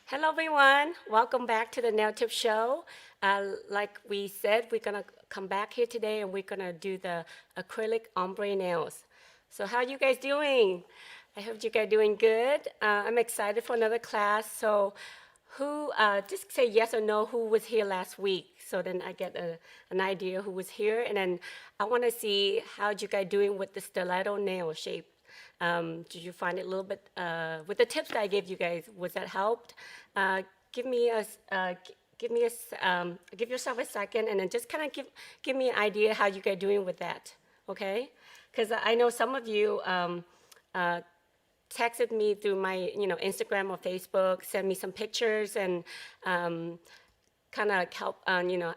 Hello, everyone. Welcome back to the Nail Tip Show. Like we said, we're gonna come back here today and we're gonna do the acrylic ombre nails. So how you guys doing? I hope you guys doing good. I'm excited for another class. So who, just say yes or no, who was here last week? So then I get an idea who was here. And then I wanna see how you guys doing with the stiletto nail shape. Did you find it a little bit, with the tips that I gave you guys, was that helped? Uh, give me a, give me give yourself a second and then just kind of give me an idea how you guys doing with that, okay? Because I know some of you uh, texted me through my, Instagram or Facebook, sent me some pictures and kind of help,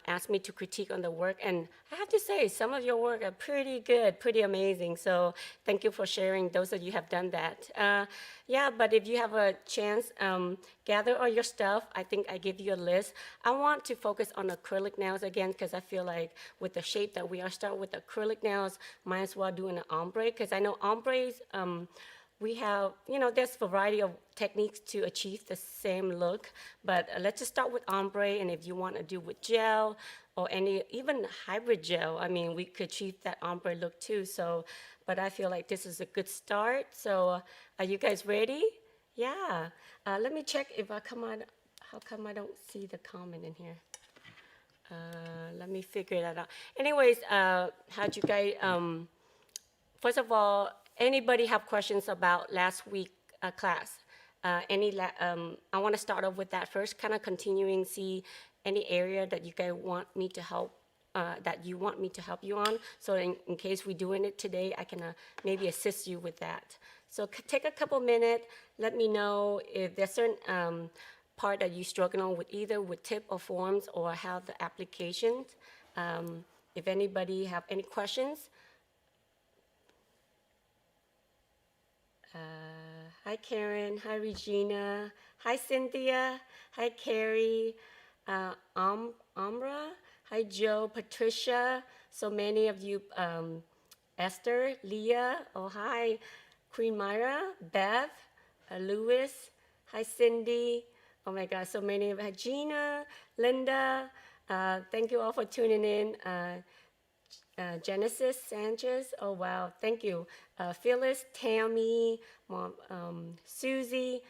ask me to critique on the work. And I have to say, some of your work are pretty good, pretty amazing. So thank you for sharing, those of you have done that. Yeah, but if you have a chance, gather all your stuff. I think I give you a list. I want to focus on acrylic nails again because I feel like with the shape that we are starting with acrylic nails, might as well do an ombre because I know ombres, we have, there's a variety of techniques to achieve the same look, but let's just start with ombre, and if you want to do with gel or any, even hybrid gel, I mean, we could achieve that ombre look too, so, but I feel like this is a good start, so are you guys ready? Yeah. Let me check if I come on, how come I don't see the comment in here? Let me figure that out. Anyways, how'd you guys, first of all, anybody have questions about last week class? I want to start off with that first, kind of continuing, see any area that you guys want me to help, that you want me to help you on. So in case we're doing it today, I can maybe assist you with that. So take a couple minutes, let me know if there's certain part that you're struggling on with either with tip or forms or how the applications. If anybody have any questions, hi Karen, hi Regina, hi Cynthia, hi Carrie, Amra, hi Joe, Patricia, so many of you, Esther, Leah, oh hi, Queen Myra, Bev, Louis, hi Cindy, oh my God, so many of you, Gina, Linda, thank you all for tuning in. Genesis Sanchez, oh wow, thank you. Phyllis, Tammy, Mom, Susie,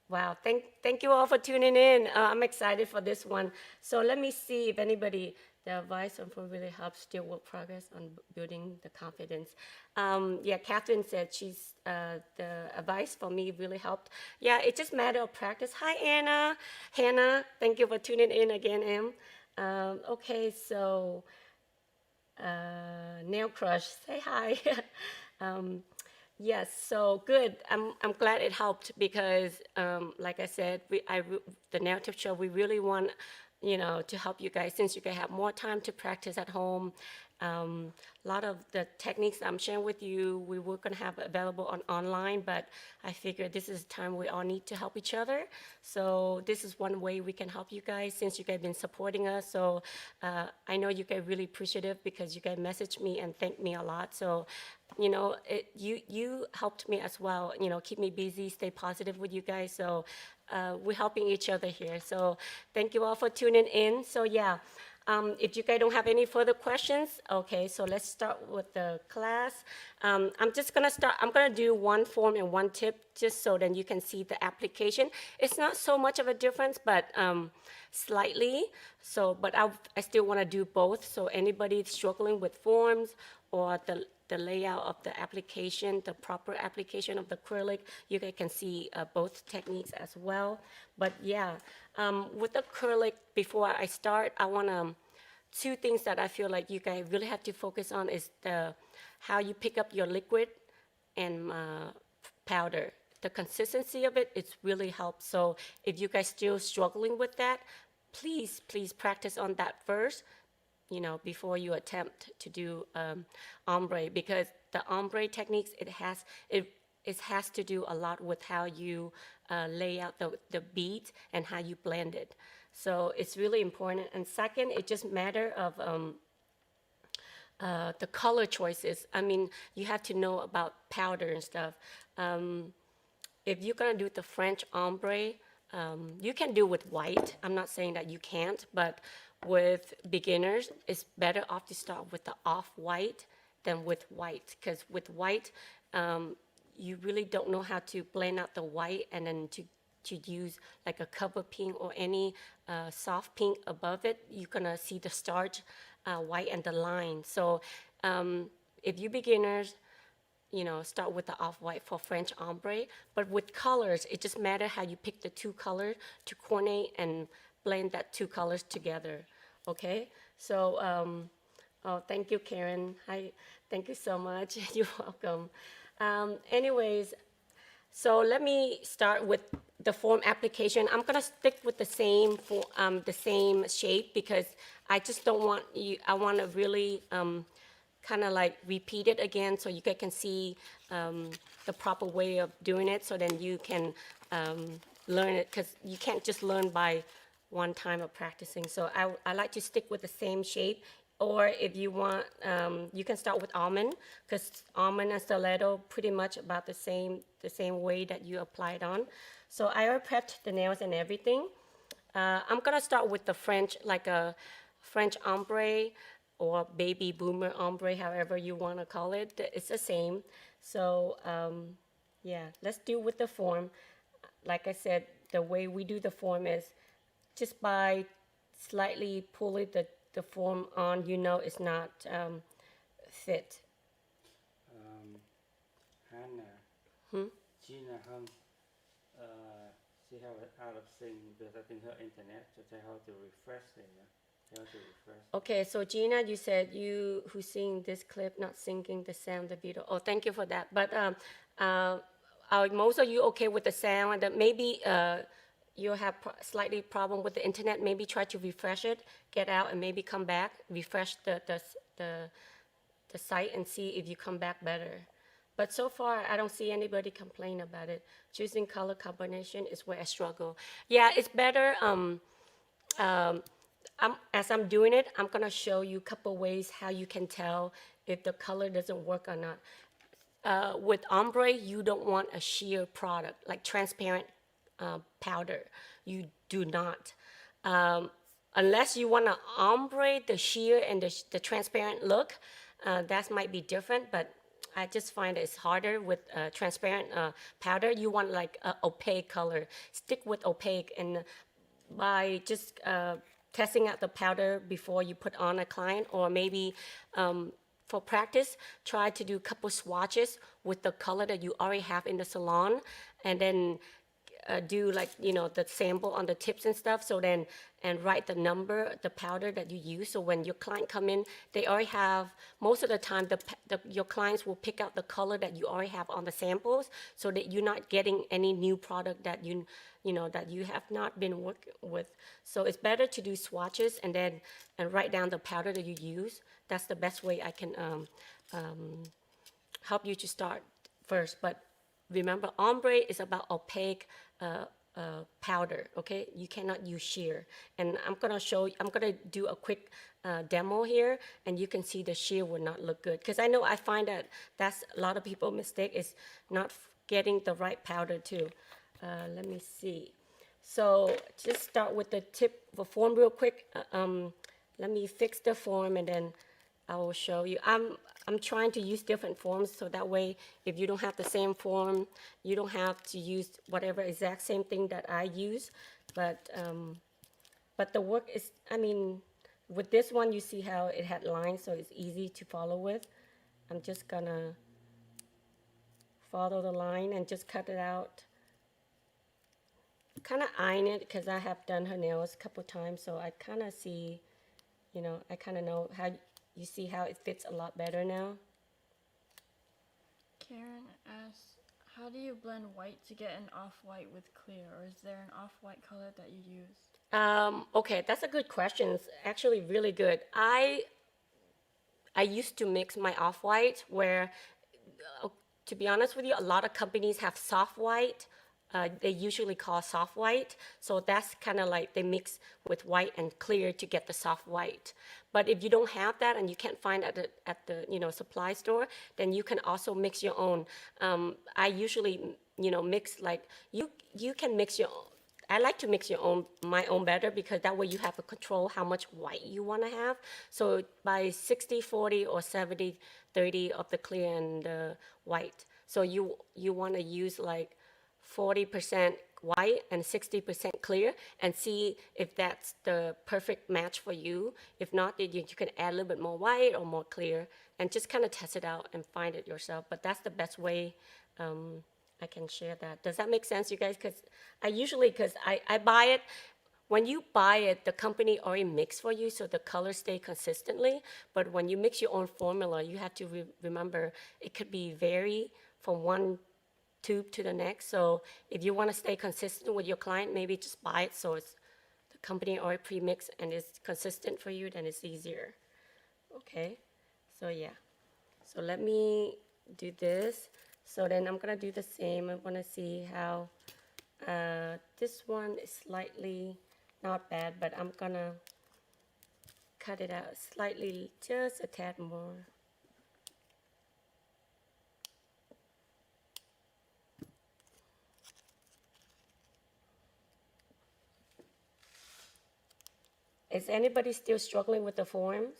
wow, thank you all for tuning in. I'm excited for this one. So let me see if anybody, the advice on for really helps still work progress on building the confidence. Yeah, Catherine said the advice for me really helped. Yeah, it's just a matter of practice. Hi Anna, Hannah, thank you for tuning in again, Em. Okay, so Nail Crush, say hi. um, yes, so good. I'm glad it helped because, like I said, the Nail Tip Show, we really want, to help you guys since you guys have more time to practice at home. A lot of the techniques I'm sharing with you, we were going to have available online, but I figured this is time we all need to help each other. So this is one way we can help you guys since you guys have been supporting us. So I know you guys really appreciative because you guys messaged me and thanked me a lot. So, you helped me as well, keep me busy, stay positive with you guys. So we're helping each other here. So thank you all for tuning in. So yeah. If you guys don't have any further questions, okay, so let's start with the class. I'm just gonna start, I'm gonna do one form and one tip just so then you can see the application. It's not so much of a difference, but slightly. So, but I still wanna do both. So anybody struggling with forms or the layout of the application, the proper application of the acrylic, you guys can see both techniques as well. But yeah, with acrylic, before I start, I want to, two things that I feel like you guys really have to focus on is how you pick up your liquid and powder. The consistency of it, it's really helps. So if you guys still struggling with that, please practice on that first, before you attempt to do ombre, because the ombre techniques, it has to do a lot with how you lay out the beads and how you blend it. So it's really important. And second, it just matter of the color choices. I mean, you have to know about powder and stuff. If you're gonna do the French ombre, You can do with white. I'm not saying that you can't, but with beginners, it's better off to start with the off-white than with white, because with white, you really don't know how to blend out the white and then to use like a cover pink or any soft pink above it. You're gonna see the starch white and the line. So if you beginners, start with the off-white for French ombre. But with colors, it just matters how you pick the two colors to coordinate and blend that two colors together. Okay? So, oh, thank you, Karen. Hi, thank you so much. You're welcome. Anyways, so let me start with the form application. I'm gonna stick with the same shape because I just don't want you. I want to really kind of like repeat it again so you guys can see the proper way of doing it. So then you can learn it, because you can't just learn by one time of practicing. So I like to stick with the same shape. Or if you want, you can start with almond, because almond and stiletto pretty much about the same way that you apply it on. So I already prepped the nails and everything. I'm gonna start with the French, like a French ombre or baby boomer ombre, however you wanna call it. It's the same. So yeah, let's do with the form. Like I said, the way we do the form is just by slightly pulling the form on, it's not fit. Hannah, Gina Hunt, she have it out of sync because I think her internet, so tell her to refresh it. Yeah? Tell her to refresh. Okay, so Gina, you said you who sing this clip not syncing the sound of the video. Oh, thank you for that. But are most of you okay with the sound? And that maybe you have slightly problem with the internet. Maybe try to refresh it, get out, and maybe come back, refresh the site, and see if you come back better. But so far, I don't see anybody complain about it. Choosing color combination is where I struggle. Yeah, it's better. As I'm doing it, I'm gonna show you a couple ways how you can tell if the color doesn't work or not. With ombre, you don't want a sheer product, like transparent powder. You do not. Unless you want to ombre the sheer and the transparent look, that might be different, but I just find it's harder with transparent powder. You want like an opaque color. Stick with opaque, and by just testing out the powder before you put on a client, or maybe for practice, try to do a couple swatches with the color that you already have in the salon, and then do like the sample on the tips and stuff. So then, and write the number, the powder that you use. So when your client come in, they already have, most of the time your clients will pick out the color that you already have on the samples, so that you're not getting any new product that that you have not been working with. So it's better to do swatches and then write down the powder that you use. That's the best way I can help you to start first. But remember, ombre is about opaque powder, okay? You cannot use sheer. And I'm gonna do a quick demo here, and you can see the sheer will not look good. Because I find that that's a lot of people mistake is not getting the right powder too. Let me see. So just start with the form real quick. Let me fix the form, and then I will show you. I'm trying to use different forms, so that way if you don't have the same form, you don't have to use whatever exact same thing that I use. But the work is, with this one, you see how it had lines, so it's easy to follow with. I'm just gonna follow the line and just cut it out. Kind of iron it, because I have done her nails a couple times, so I kind of see, I kind of know how. You see how it fits a lot better now? Karen asks, how do you blend white to get an off-white with clear, or is there an off-white color that you use? Okay, that's a good question. It's actually really good. I used to mix my off-white where, to be honest with you, a lot of companies have soft white. They usually call soft white. So that's kind of like they mix with white and clear to get the soft white. But if you don't have that and you can't find it at the supply store, then you can also mix your own. I usually mix like you can mix your own. I like to mix my own better because that way you have a control how much white you want to have. So by 60-40 or 70-30 of the clear and the white. So you want to use like 40% white and 60% clear and see if that's the perfect match for you. If not, then you can add a little bit more white or more clear and just kind of test it out and find it yourself. But that's the best way I can share that. Does that make sense, you guys? Because I buy it. When you buy it, the company already mix for you, so the colors stay consistently. But when you mix your own formula, you have to remember it could be vary from one tube to the next. So if you want to stay consistent with your client, maybe just buy it so it's the company already pre-mixed and it's consistent for you, then it's easier. Okay, so yeah. So let me do this. So then I'm gonna do the same. I wanna see how, this one is slightly not bad, but I'm gonna cut it out slightly, just a tad more. Is anybody still struggling with the forms?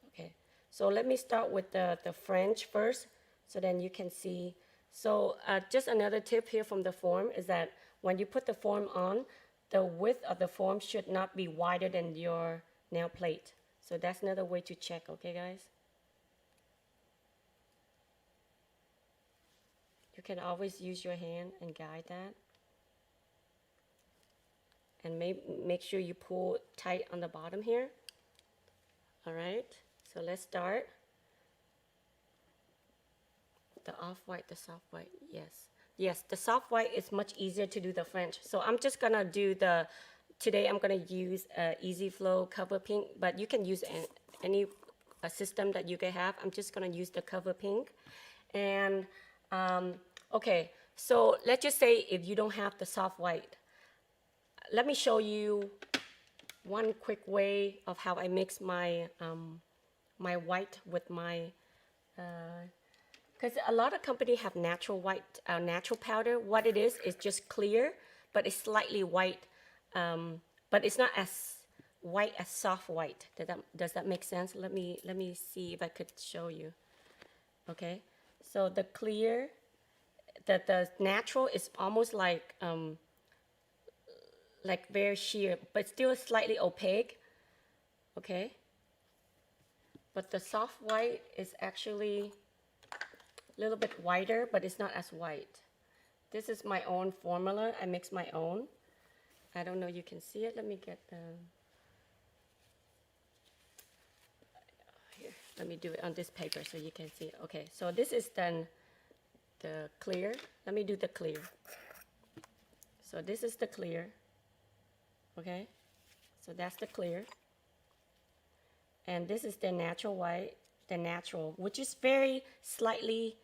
Okay, so let me start with the French first, so then you can see. So just another tip here from the form is that when you put the form on, the width of the form should not be wider than your nail plate. So that's another way to check, okay guys? You can always use your hand and guide that. And make sure you pull tight on the bottom here. All right, so let's start. The off-white, the soft white, yes. Yes, the soft white is much easier to do the French. So I'm just gonna do today I'm gonna use Easy Flow Cover Pink, but you can use any system that you can have. I'm just gonna use the Cover Pink. And okay, so let's just say if you don't have the soft white, let me show you one quick way of how I mix my my white with my, because a lot of companies have natural white, natural powder. What it is just clear, but it's slightly white, but it's not as white as soft white. Does that make sense? Let me see if I could show you. Okay, so the clear, the natural is almost like very sheer, but still slightly opaque. Okay, but the soft white is actually a little bit whiter, but it's not as white. This is my own formula. I mix my own. I don't know, you can see it. Let me get the, here, let me do it on this paper so you can see it. Okay, so this is then the clear. Let me do the clear. So this is the clear. Okay, so that's the clear. And this is the natural white, the natural, which is very slightly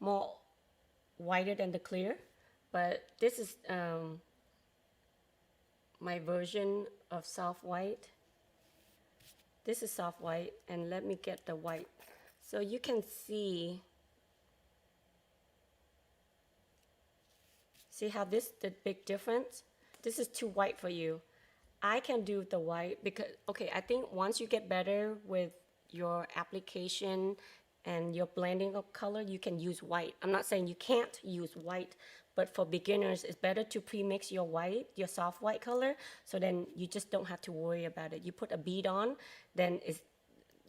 more whiter than the clear, but this is my version of soft white. This is soft white, and let me get the white. So you can see how the big difference? This is too white for you. I can do the white because, okay, I think once you get better with your application and your blending of color, you can use white. I'm not saying you can't use white, but for beginners, it's better to pre-mix your white, your soft white color, so then you just don't have to worry about it. You put a bead on, then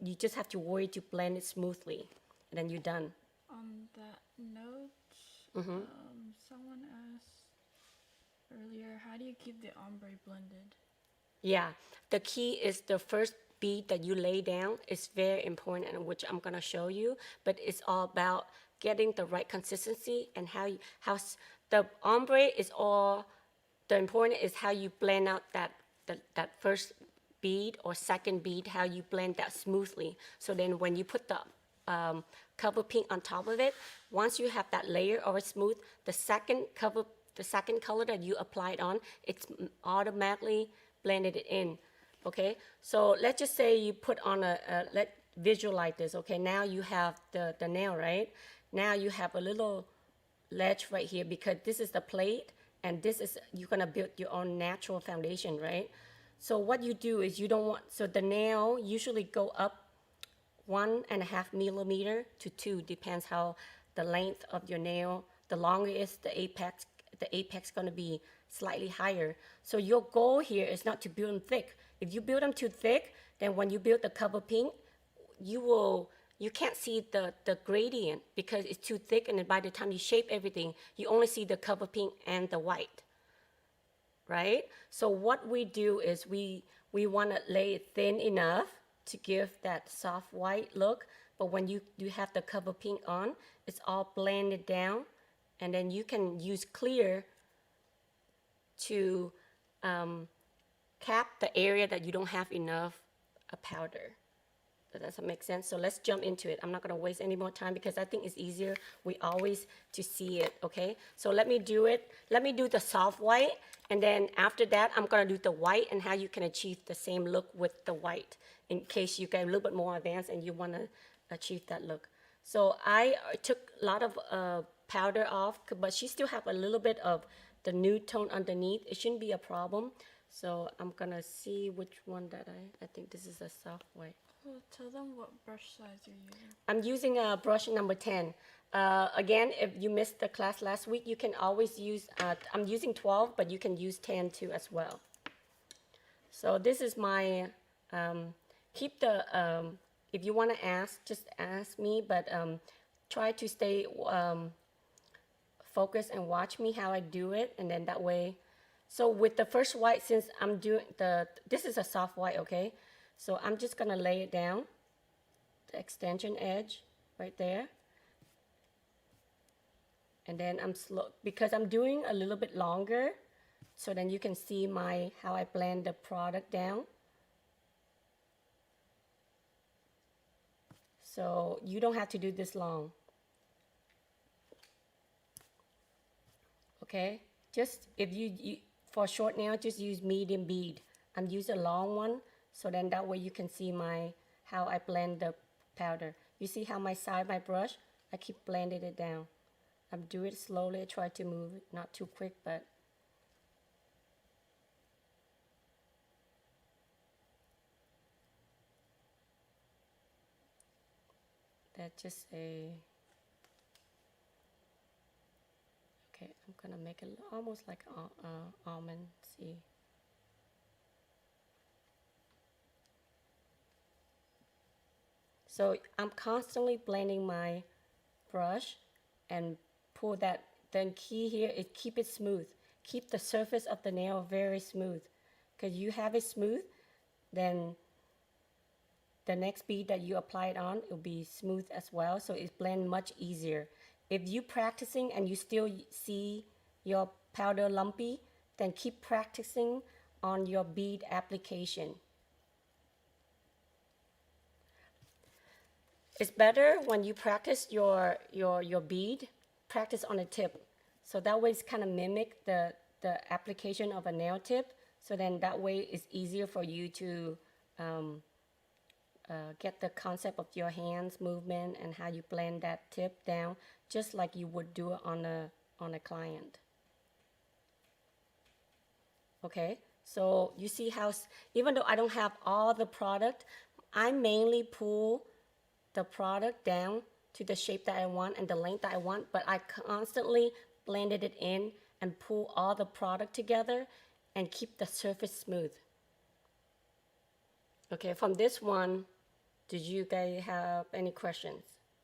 you just have to worry to blend it smoothly, and then you're done. On that note, someone asked earlier, how do you keep the ombre blended? Yeah, the key is the first bead that you lay down is very important, and which I'm gonna show you, but it's all about getting the right consistency and how the ombre is all, the important is how you blend out that first bead or second bead, how you blend that smoothly. So then when you put the cover pink on top of it, once you have that layer already smooth, the second color that you applied on, it's automatically blended it in. Okay, so let's just say you put on let visualize this. Okay, now you have the nail, right? Now you have a little ledge right here because this is the plate and this is, you're gonna build your own natural foundation, right? So what you do is you don't want, so the nail usually go up 1.5 millimeter to 2, depends how the length of your nail. The longer is the apex gonna be slightly higher. So your goal here is not to build them thick. If you build them too thick, then when you build the cover pink, you can't see the gradient because it's too thick, and then by the time you shape everything, you only see the cover pink and the white, right? So what we do is we want to lay it thin enough to give that soft white look, but when you have the cover pink on, it's all blended down, and then you can use clear to cap the area that you don't have enough powder. Does that make sense? So let's jump into it. I'm not going to waste any more time because I think it's easier we always to see it, okay? So let me do it. Let me do the soft white, and then after that, I'm going to do the white and how you can achieve the same look with the white in case you get a little bit more advanced and you want to achieve that look. So I took a lot of powder off, but she still have a little bit of the nude tone underneath. It shouldn't be a problem. So I'm going to see which one that I think this is a soft white. Well, tell them what brush size you're using. I'm using a brush number 10. Again, if you missed the class last week, you can always use, I'm using 12, but you can use 10 too as well. So this is my, keep the, if you want to ask, just ask me, but try to stay focused and watch me how I do it, and then that way. So with the first white, since I'm doing this is a soft white, okay? So I'm just gonna lay it down, the extension edge right there. And then I'm slow, because I'm doing a little bit longer, so then you can see how I blend the product down. So you don't have to do this long. Okay, just if you for short nail, just use medium bead. I'm using a long one, so then that way you can see how I blend the powder. You see how my brush, I keep blending it down. I'm doing it slowly. I try to move it, not too quick, but that's just a. Okay, I'm gonna make it almost like almond. See. So I'm constantly blending my brush and pull that. The key here is keep it smooth. Keep the surface of the nail very smooth. Because you have it smooth, then the next bead that you apply it on, it'll be smooth as well. So it blends much easier. If you practicing and you still see your powder lumpy, then keep practicing on your bead application. It's better when you practice your bead, practice on the tip. So that way it's kind of mimic the application of a nail tip. So then that way it's easier for you to get the concept of your hands movement and how you blend that tip down, just like you would do it on a client. Okay, so you see how, even though I don't have all the product, I mainly pull the product down to the shape that I want and the length that I want, but I constantly blended it in and pull all the product together and keep the surface smooth. Okay, from this one, did you guys have any questions?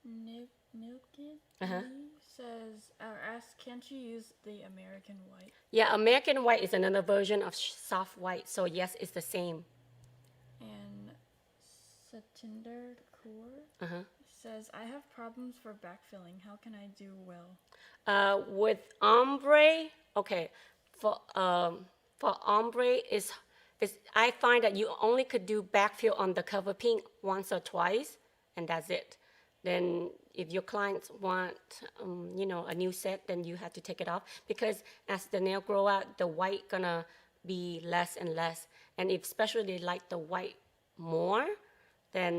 Nilkid Uh-huh. says, or asks, can't you use the American white? Yeah, American white is another version of soft white, so yes, it's the same. And Satinder Kaur Uh-huh. says, I have problems for backfilling. How can I do well? With ombre, okay, for ombre is I find that you only could do backfill on the cover pink once or twice, and that's it. Then if your clients want, a new set, then you have to take it off, because as the nail grow out, the white gonna be less and less. And if especially they like the white more, then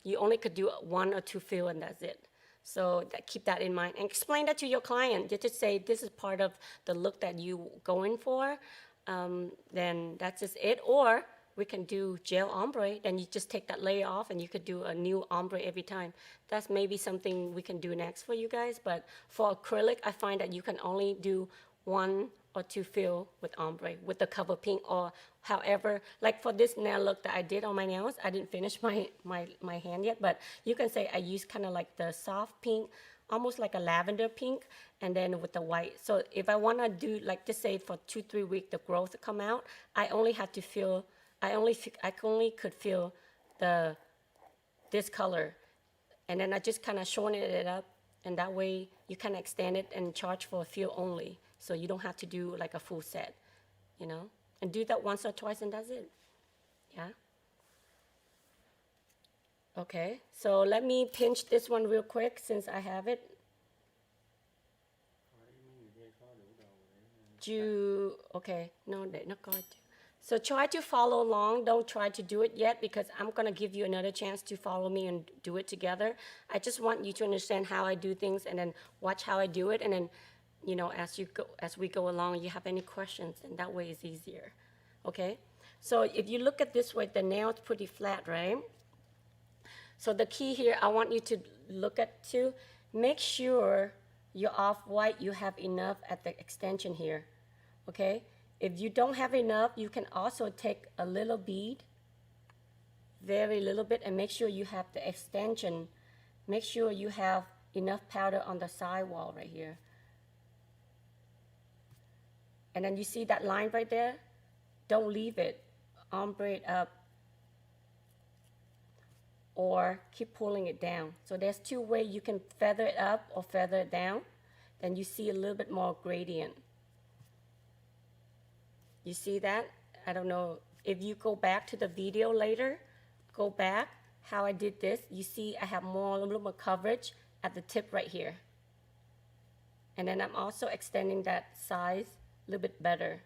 you only could do 1 or 2 fill and that's it. So keep that in mind and explain that to your client. You just say this is part of the look that you going for, then that's just it. Or we can do gel ombre, then you just take that layer off and you could do a new ombre every time. That's maybe something we can do next for you guys, but for acrylic, I find that you can only do 1 or 2 fill with ombre, with the cover pink, or however, like for this nail look that I did on my nails, I didn't finish my hand yet, but you can say I use kind of like the soft pink, almost like a lavender pink, and then with the white. So if I want to do, like just say for 2-3 weeks, the growth to come out, I only had to fill, I only could feel this color, and then I just kind of shorten it up, and that way you kind of extend it and charge for a fill only, so you don't have to do like a full set, you know, and do that once or twice and that's it. Yeah. Okay, so let me pinch this one real quick since I have it. Okay, no, they're not going to. So try to follow along. Don't try to do it yet because I'm going to give you another chance to follow me and do it together. I just want you to understand how I do things and then watch how I do it. And then, you know, as we go along, you have any questions, and that way it's easier. Okay? So if you look at this way, the nail is pretty flat, right? So the key here, I want you to look at too, make sure your off-white, you have enough at the extension here. Okay? If you don't have enough, you can also take a little bead, very little bit, and make sure you have the extension. Make sure you have enough powder on the side wall right here. And then you see that line right there? Don't leave it. Ombre it up. Or keep pulling it down. So there's 2 ways you can feather it up or feather it down. Then you see a little bit more gradient. You see that? I don't know. If you go back to the video later, go back how I did this. You see I have a little more coverage at the tip right here. And then I'm also extending that size a little bit better.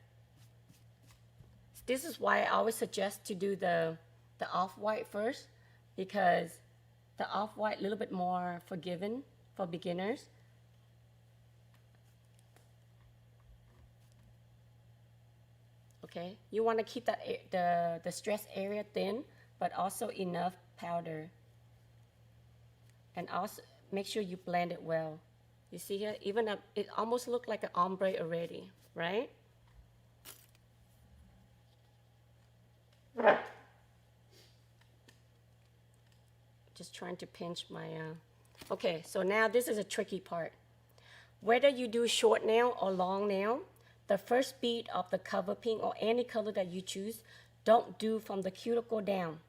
This is why I always suggest to do the off-white first, because the off-white a little bit more forgiving for beginners. Okay, you want to keep that the stress area thin, but also enough powder. And also make sure you blend it well. You see here, even it almost looks like an ombre already, right? Just trying to pinch my, okay, so now this is a tricky part. Whether you do short nail or long nail, the first bead of the cover pink or any color that you choose, don't do from the cuticle down.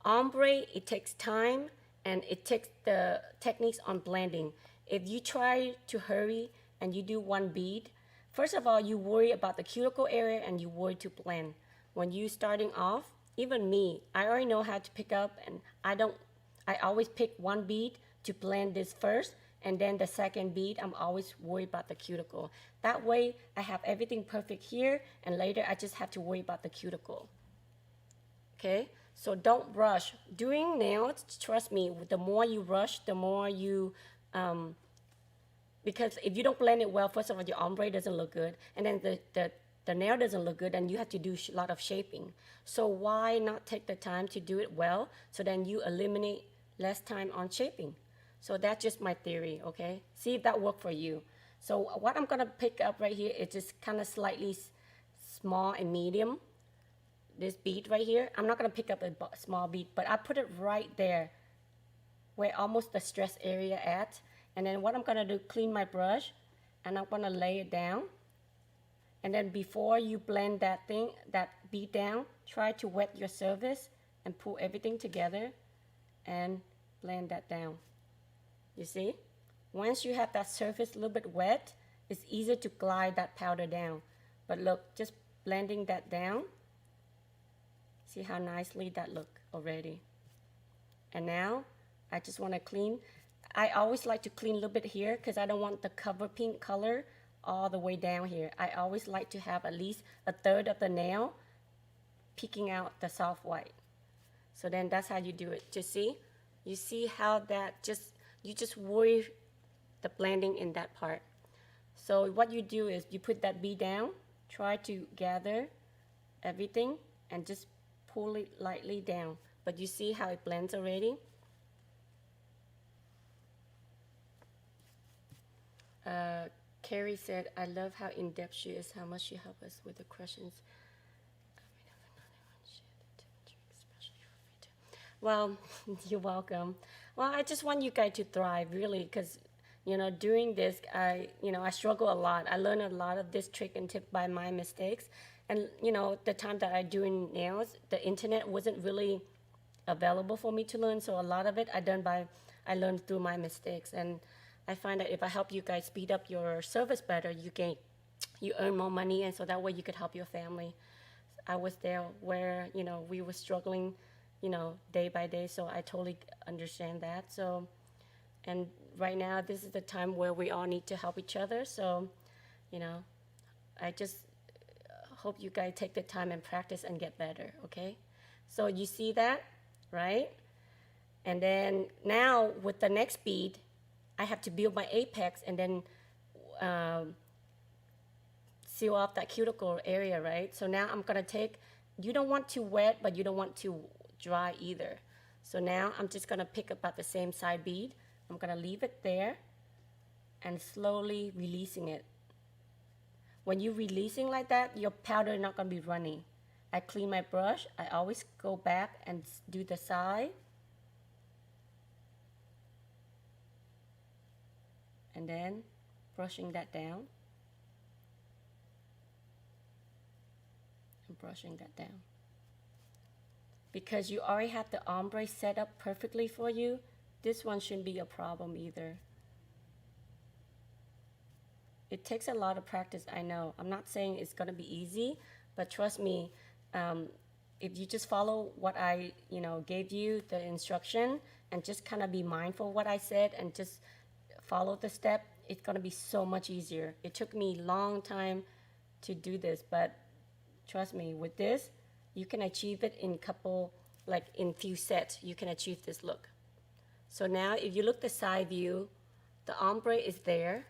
Ombre, it takes time and it takes the techniques on blending. If you try to hurry and you do 1 bead, first of all, you worry about the cuticle area and you worry to blend. When you starting off, even me, I already know how to pick up, and I always pick 1 bead to blend this first, and then the second bead, I'm always worried about the cuticle. That way, I have everything perfect here, and later I just have to worry about the cuticle. Okay, so don't rush. Doing nails, trust me, the more you rush, the more you, because if you don't blend it well, first of all, your ombre doesn't look good, and then the nail doesn't look good, and you have to do a lot of shaping. So why not take the time to do it well, so then you eliminate less time on shaping? So that's just my theory, okay? See if that worked for you. So what I'm gonna pick up right here is just kind of slightly small and medium. This bead right here, I'm not gonna pick up a small bead, but I put it right there, where almost the stress area at. And then what I'm gonna do, clean my brush, and I'm gonna lay it down. And then before you blend that bead down, try to wet your surface and pull everything together and blend that down. You see? Once you have that surface a little bit wet, it's easier to glide that powder down. But look, just blending that down. See how nicely that look already. And now, I just want to clean. I always like to clean a little bit here because I don't want the cover pink color all the way down here. I always like to have at least a third of the nail peeking out the soft white. So then that's how you do it. Just see? You see how that you just worry the blending in that part. So what you do is you put that bead down, try to gather everything and just pull it lightly down. But you see how it blends already? Carrie said, I love how in-depth she is, how much she helped us with the questions. Well, you're welcome. Well, I just want you guys to thrive, really, because, you know, doing this, I struggle a lot. I learned a lot of this trick and tip by my mistakes. And, you know, the time that I doing nails, the internet wasn't really available for me to learn. So a lot of it I learned through my mistakes. And I find that if I help you guys speed up your service better, you earn more money, and so that way you could help your family. I was there where, you know, we were struggling, you know, day by day, so I totally understand that. So, and right now, this is the time where we all need to help each other. So, you know, I just hope you guys take the time and practice and get better, okay? So you see that, right? And then now with the next bead, I have to build my apex and then seal off that cuticle area, right? So now I'm gonna take, you don't want too wet, but you don't want too dry either. So now I'm just gonna pick about the same side bead. I'm gonna leave it there and slowly releasing it. When you're releasing like that, your powder is not gonna be runny. I clean my brush. I always go back and do the side. And then brushing that down. And brushing that down. Because you already have the ombre set up perfectly for you, this one shouldn't be a problem either. It takes a lot of practice, I know. I'm not saying it's gonna be easy, but trust me, if you just follow what I, you know, gave you, the instruction, and just kind of be mindful of what I said and just follow the step, it's gonna be so much easier. It took me a long time to do this, but trust me, with this, you can achieve it in in few sets, you can achieve this look. So now if you look the side view, the ombre is there.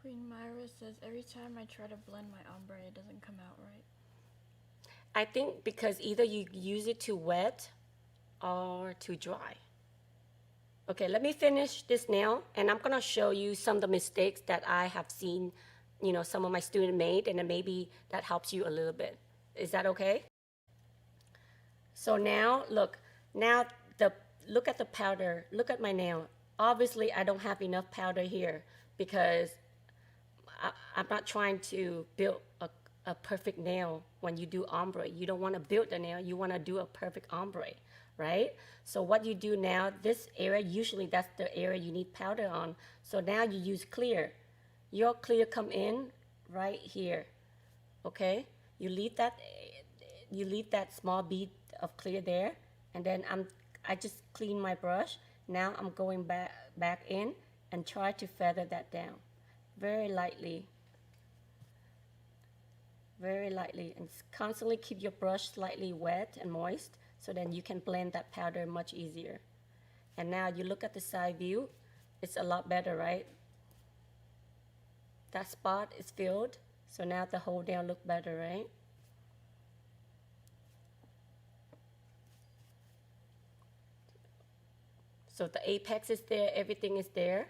Queen Myra says, every time I try to blend my ombre, it doesn't come out right. I think because either you use it too wet or too dry. Okay, let me finish this nail, and I'm gonna show you some of the mistakes that I have seen, you know, some of my students made, and then maybe that helps you a little bit. Is that okay? So now, look at the powder, look at my nail. Obviously, I don't have enough powder here because I'm not trying to build a perfect nail when you do ombre. You don't want to build the nail, you want to do a perfect ombre, right? So what you do now, this area, usually that's the area you need powder on. So now you use clear. Your clear come in right here, okay? You leave that small bead of clear there, and then I just clean my brush. Now I'm going back in and try to feather that down. Very lightly, and constantly keep your brush slightly wet and moist so then you can blend that powder much easier. And now you look at the side view, it's a lot better, right? That spot is filled, so now the whole nail look better, right? So the apex is there, everything is there.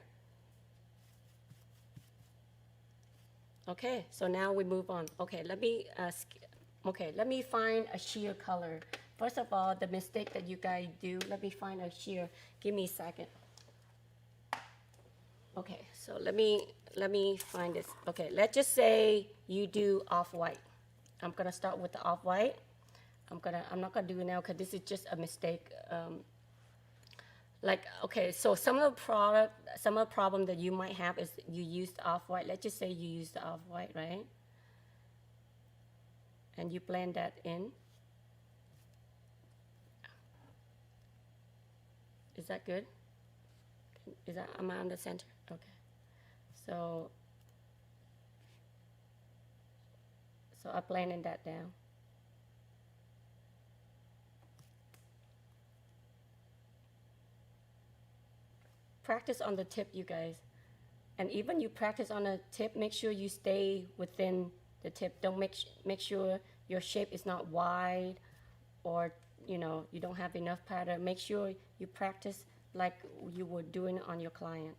Okay, so now we move on. Okay, let me find a sheer color. First of all, the mistake that you guys do, let me find a sheer. Give me a second. Okay, so let me find this. Okay, let's just say you do off-white. I'm gonna start with the off-white. I'm not gonna do it now because this is just a mistake. Okay, so some of the problem that you might have is you use the off-white. Let's just say you use the off-white, right? And you blend that in. Is that good? Am I on the center? Okay. So, so I'm blending that down. Practice on the tip, you guys. And even you practice on the tip, make sure you stay within the tip. Don't make sure your shape is not wide, or you know, you don't have enough pattern. Make sure you practice like you were doing on your client.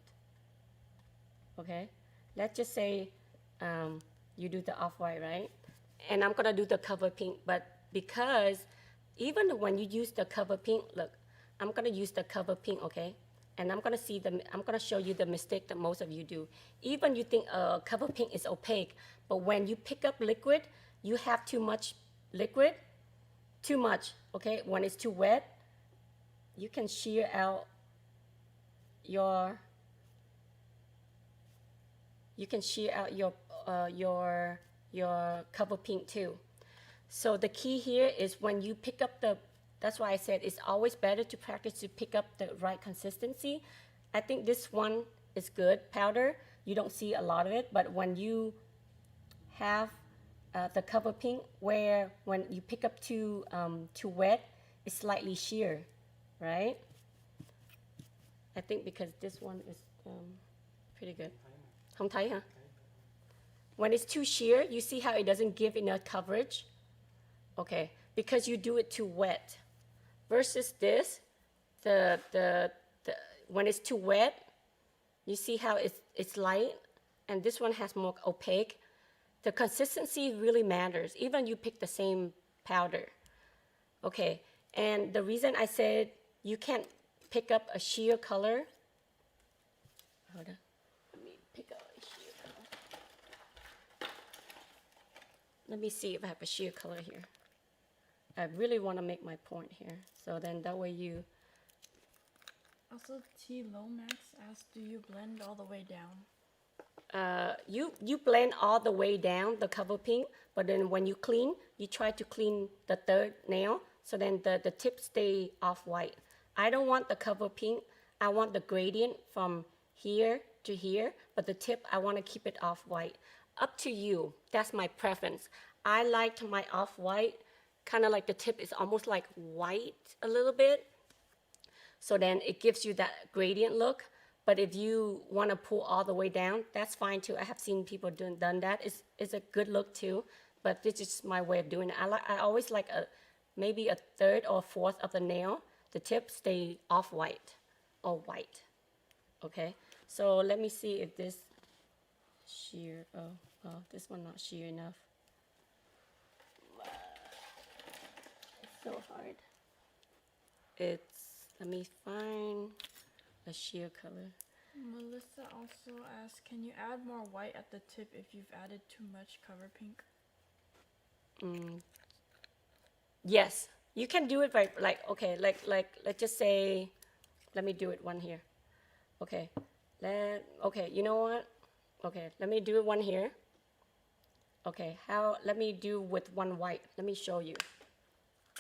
Okay, let's just say you do the off-white, right? And I'm gonna do the cover pink, but because even when you use the cover pink, look, I'm gonna use the cover pink, okay? And I'm gonna show you the mistake that most of you do. Even you think cover pink is opaque, but when you pick up liquid, you have too much liquid, too much, okay? When it's too wet, you can shear out your your cover pink too. So the key here is when you pick up that's why I said it's always better to practice to pick up the right consistency. I think this one is good powder. You don't see a lot of it, but when you have the cover pink, where when you pick up too wet, it's slightly sheer, right? I think because this one is pretty good. Không thấy hả? When it's too sheer, you see how it doesn't give enough coverage? Okay, because you do it too wet. Versus this, when it's too wet, you see how it's light, and this one has more opaque. The consistency really matters, even you pick the same powder. Okay, and the reason I said you can't pick up a sheer color, hold on, let me pick up a sheer color. Let me see if I have a sheer color here. I really want to make my point here, so then that way you. Also, T Lomax asked, do you blend all the way down? You blend all the way down the cover pink, but then when you clean, you try to clean the third nail, so then the tip stay off white. I don't want the cover pink. I want the gradient from here to here, but the tip, I want to keep it off white. Up to you. That's my preference. I like my off white, kind of like the tip is almost like white a little bit. So then it gives you that gradient look. But if you want to pull all the way down, that's fine too. I have seen people done that. It's a good look too. But this is my way of doing it. I always like maybe a third or a fourth of the nail. The tip stay off white or white. Okay. So let me see if this sheer. Oh, this one not sheer enough. It's so hard. Let me find a sheer color. Melissa also asked, can you add more white at the tip if you've added too much cover pink? Yes, you can do it by okay, let's just say, let me do it one here. Okay, okay, you know what? Okay, let me do one here. Okay, let me do with one white. Let me show you.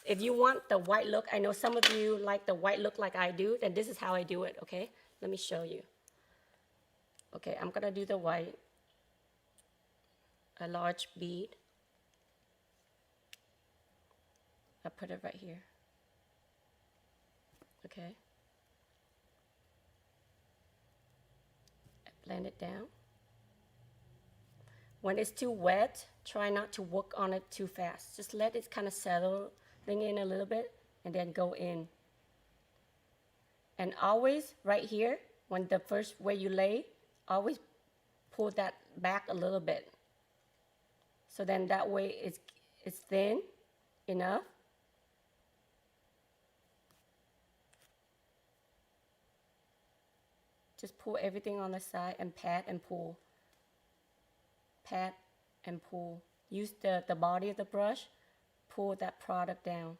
If you want the white look, I know some of you like the white look like I do, then this is how I do it, okay? Let me show you. Okay, I'm gonna do the white, a large bead. I put it right here, okay? Blend it down. When it's too wet, try not to work on it too fast. Just let it kind of settle in a little bit and then go in. And always right here, when the first where you lay, always pull that back a little bit. So then that way it's thin enough. Just pull everything on the side and pat and pull. Pat and pull. Use the body of the brush, pull that product down.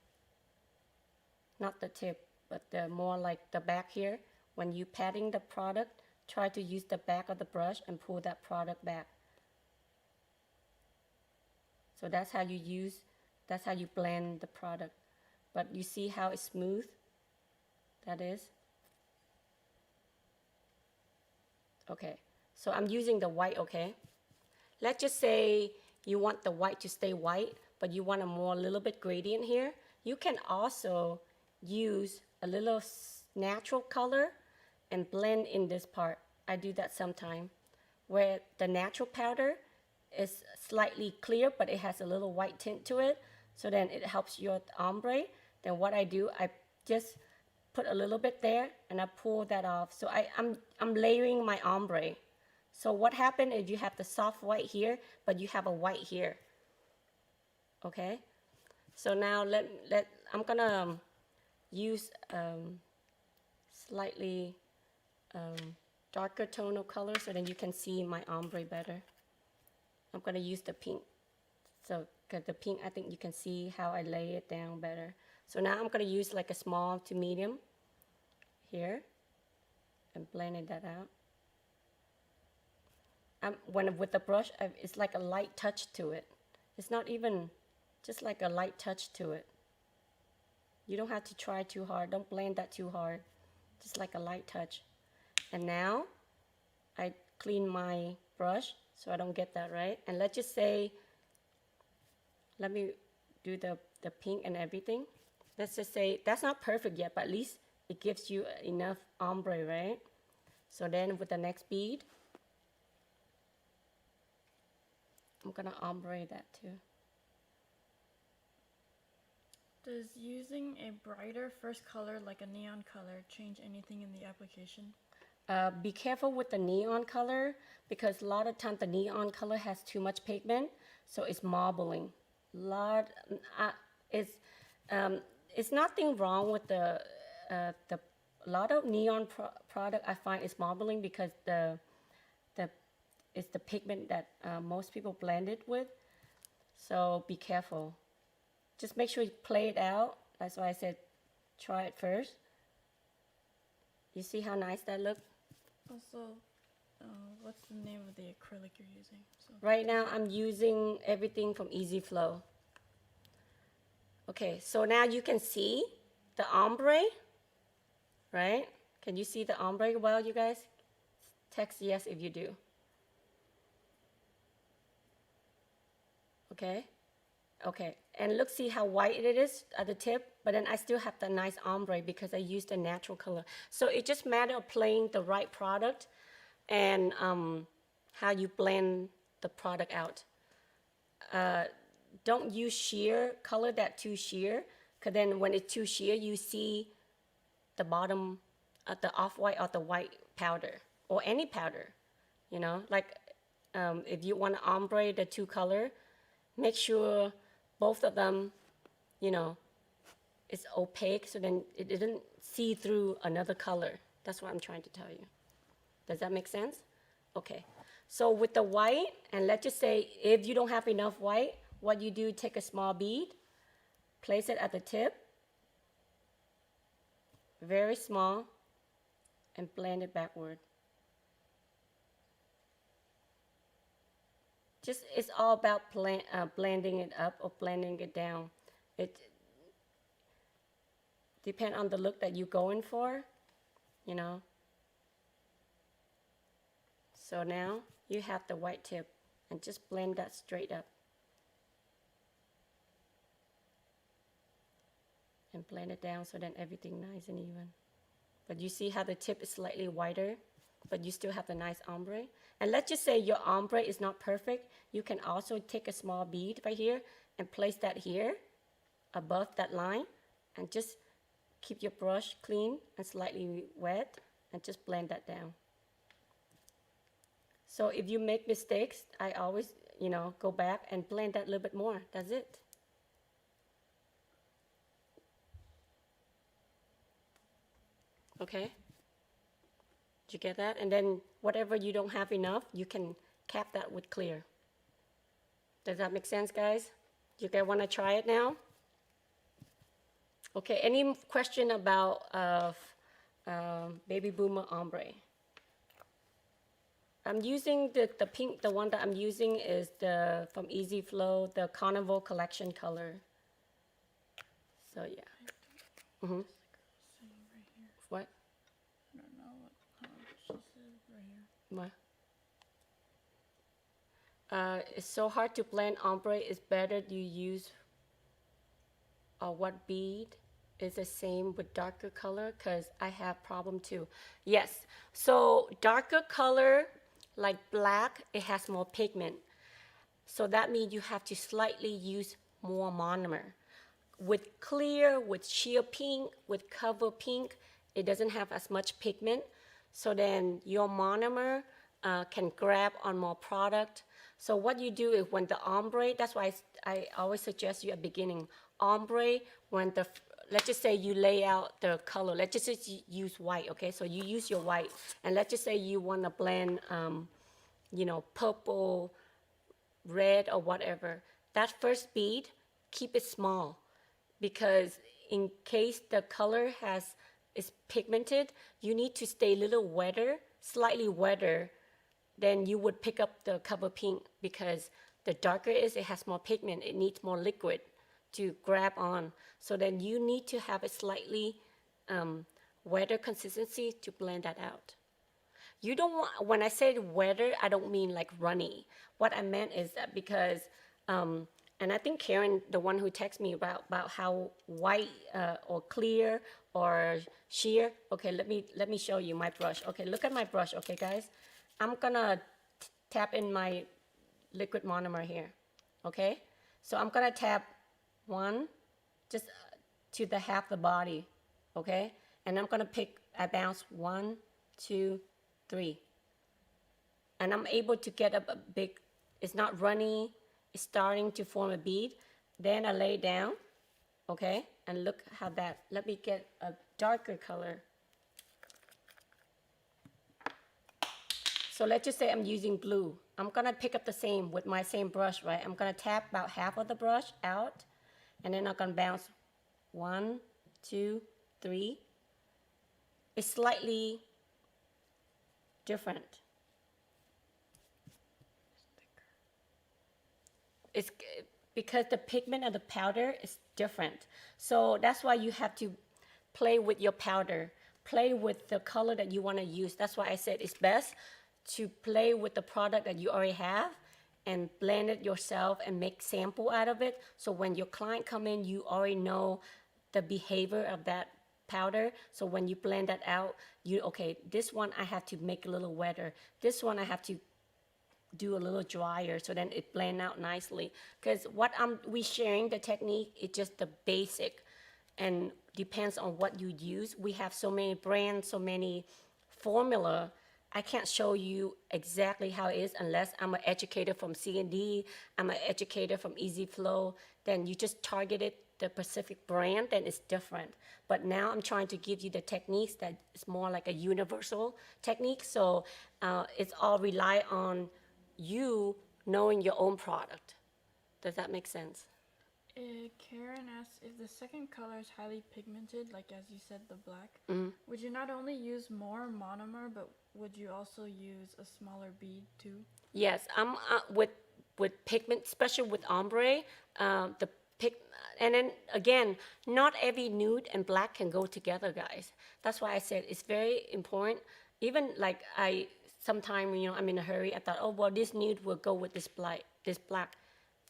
Not the tip, but the more like the back here. When you patting the product, try to use the back of the brush and pull that product back. So that's how you blend the product. But you see how it's smooth? That is. Okay, So I'm using the white, okay? Let's just say you want the white to stay white, but you want a more little bit gradient here. You can also use a little natural color and blend in this part. I do that sometime, where the natural powder is slightly clear, but it has a little white tint to it. So then it helps your ombre. Then what I do, I just put a little bit there and I pull that off. So I'm layering my ombre. So what happened is you have the soft white here, but you have a white here. Okay? So now I'm gonna use slightly darker tone of color so then you can see my ombre better. I'm gonna use the pink. So, cause the pink, I think you can see how I lay it down better. So now I'm gonna use like a small to medium here and blending that out. With the brush, it's like a light touch to it. It's not even, just like a light touch to it. You don't have to try too hard. Don't blend that too hard. Just like a light touch. And now, I clean my brush so I don't get that, right? And let's just say, let me do the pink and everything. Let's just say, that's not perfect yet, but at least it gives you enough ombre, right? So then with the next bead, I'm gonna ombre that too. Does using a brighter first color, like a neon color, change anything in the application? Be careful with the neon color because a lot of times the neon color has too much pigment, so it's marbling. It's nothing wrong with the a lot of neon product I find is marbling because it's the pigment that most people blend it with. So be careful. Just make sure you play it out. That's why I said try it first. You see how nice that looks? Also, what's the name of the acrylic you're using? So Right now I'm using everything from Easy Flow. Okay, so now you can see the ombre, right? Can you see the ombre well, you guys? Text yes if you do. Okay, okay, and look, see how white it is at the tip, but then I still have the nice ombre because I used a natural color. So it just matter of playing the right product and how you blend the product out. Don't use sheer color that too sheer, because then when it's too sheer, you see the bottom of the off-white or the white powder, or any powder, you know, like if you want to ombre the two color, make sure both of them, you know, is opaque so then it didn't see through another color. That's what I'm trying to tell you. Does that make sense? Okay. So with the white, and let's just say if you don't have enough white, what you do, take a small bead, place it at the tip, very small, and blend it backward. Just, it's all about blending it up or blending it down. It depends on the look that you're going for, you know. So now you have the white tip, and just blend that straight up. And blend it down so then everything nice and even. But you see how the tip is slightly wider, but you still have the nice ombre. And let's just say your ombre is not perfect. You can also take a small bead right here and place that here above that line, and just keep your brush clean and slightly wet and just blend that down. So if you make mistakes, I always, you know, go back and blend that a little bit more. That's it. Okay? Did you get that? And then whatever you don't have enough, you can cap that with clear. Does that make sense, guys? You guys want to try it now? Okay, any question about Baby Boomer Ombre? I'm using the pink, the one that I'm using is the from Easy Flow, the Carnival Collection color. So yeah. Mm-hmm. Saying right here. What? I don't know what she said right here. What? It's so hard to blend ombre. It's better you use what bead is the same with darker color, because I have problem too. Yes, so darker color like black, it has more pigment. So that means you have to slightly use more monomer. With clear, with sheer pink, with cover pink, it doesn't have as much pigment. So then your monomer can grab on more product. So what you do is when the ombre, that's why I always suggest you at beginning, ombre, when the, let's just say you lay out the color, let's just use white, okay? So you use your white, and let's just say you want to blend, you know, purple, red, or whatever. That first bead, keep it small, because in case the color is pigmented, you need to stay a little wetter, slightly wetter than you would pick up the cover pink, because the darker it is, it has more pigment, it needs more liquid to grab on. So then you need to have a slightly wetter consistency to blend that out. You don't want, when I say wetter, I don't mean like runny. What I meant is that because, and I think Karen, the one who texted me about how white or clear or sheer. Okay, let me show you my brush. Okay, look at my brush. Okay, guys, I'm gonna tap in my liquid monomer here. Okay, so I'm gonna tap one, just to the half the body. Okay, and I'm gonna pick. I bounce 1, 2, 3, and I'm able to get up a big. It's not runny. It's starting to form a bead. Then I lay down, okay, and look how that, let me get a darker color. So let's just say I'm using blue. I'm gonna pick up the same with my same brush, right? I'm gonna tap about half of the brush out, and then I'm gonna bounce 1, 2, 3. It's slightly different. It's because the pigment of the powder is different. So that's why you have to play with your powder, play with the color that you want to use. That's why I said it's best to play with the product that you already have and blend it yourself and make sample out of it. So when your client come in, you already know the behavior of that powder. So when you blend that out, okay, this one I have to make a little wetter. This one I have to do a little drier, so then it blend out nicely. Because what we sharing the technique, it's just the basic, and depends on what you use. We have so many brands, so many formula. I can't show you exactly how it is unless I'm an educator from C&D, I'm an educator from Easy Flow. Then you just targeted the Pacific brand, then it's different. But now I'm trying to give you the techniques that is more like a universal technique. So it's all rely on you knowing your own product. Does that make sense? Karen asks, if the second color is highly pigmented, like as you said, the black, would you not only use more monomer, but would you also use a smaller bead too? Yes, I'm with pigment, especially with ombre, the pig, and then again, not every nude and black can go together, guys. That's why I said it's very important. Even like sometimes, you know, I'm in a hurry. I thought, oh well, this nude will go with this black.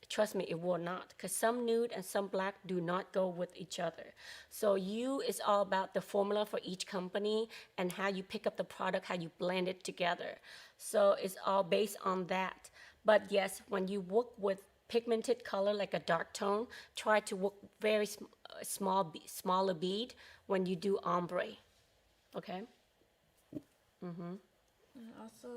Trust me, it will not, because some nude and some black do not go with each other. So it's all about the formula for each company and how you pick up the product, how you blend it together. So it's all based on that. But yes, when you work with pigmented color like a dark tone, try to work very smaller bead when you do ombre. Okay? And also,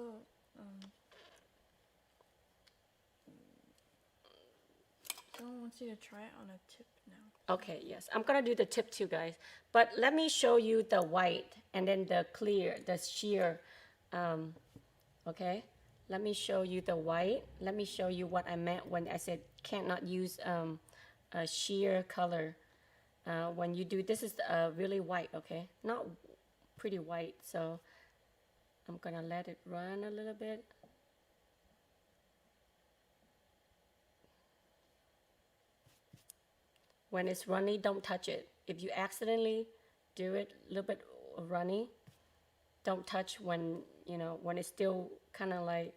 someone wants you to try it on a tip now. Okay, yes. I'm gonna do the tip too, guys. But let me show you the white and then the clear, the sheer. Okay? Let me show you the white. Let me show you what I meant when I said cannot use a sheer color. When you do, this is really white, okay? Not pretty white, so I'm gonna let it run a little bit. When it's runny, don't touch it. If you accidentally do it a little bit runny, don't touch when, you know, when it's still kind of like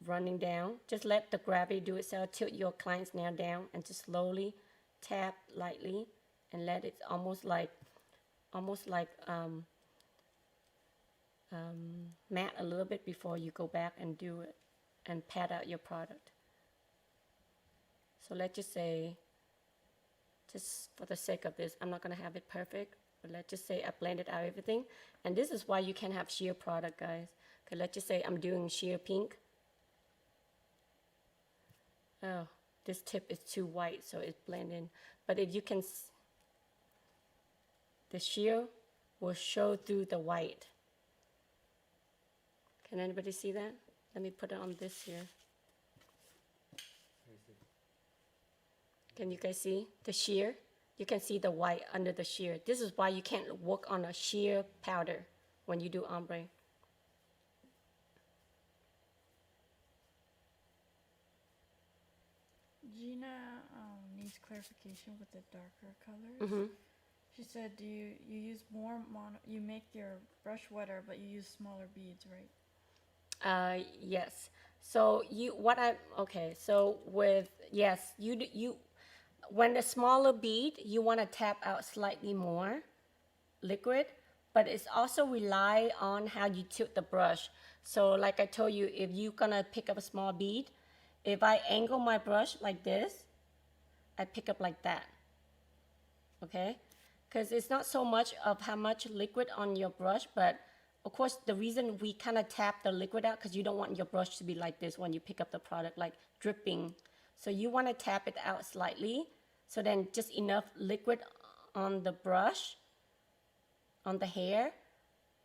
running down. Just let the gravity do itself. Tilt your client's nail down and just slowly tap lightly and let it almost like matte a little bit before you go back and do it and pat out your product. So let's just say, just for the sake of this, I'm not gonna have it perfect, but let's just say I blended out everything. And this is why you can't have sheer product, guys. Okay, let's just say I'm doing sheer pink. Oh, this tip is too white, so it's blending. But if you can, the sheer will show through the white. Can anybody see that? Let me put it on this here. Can you guys see the sheer? You can see the white under the sheer. This is why you can't work on a sheer powder when you do ombre. Gina needs clarification with the darker colors. She said, do you use more you make your brush wetter, but you use smaller beads, right? Yes. So so with, yes, you when the smaller bead, you want to tap out slightly more liquid, but it's also rely on how you tilt the brush. So like I told you, if you're gonna pick up a small bead, if I angle my brush like this, I pick up like that, okay? Because it's not so much of how much liquid on your brush, but of course the reason we kind of tap the liquid out, because you don't want your brush to be like this when you pick up the product, like dripping. So you want to tap it out slightly, so then just enough liquid on the brush, on the hair.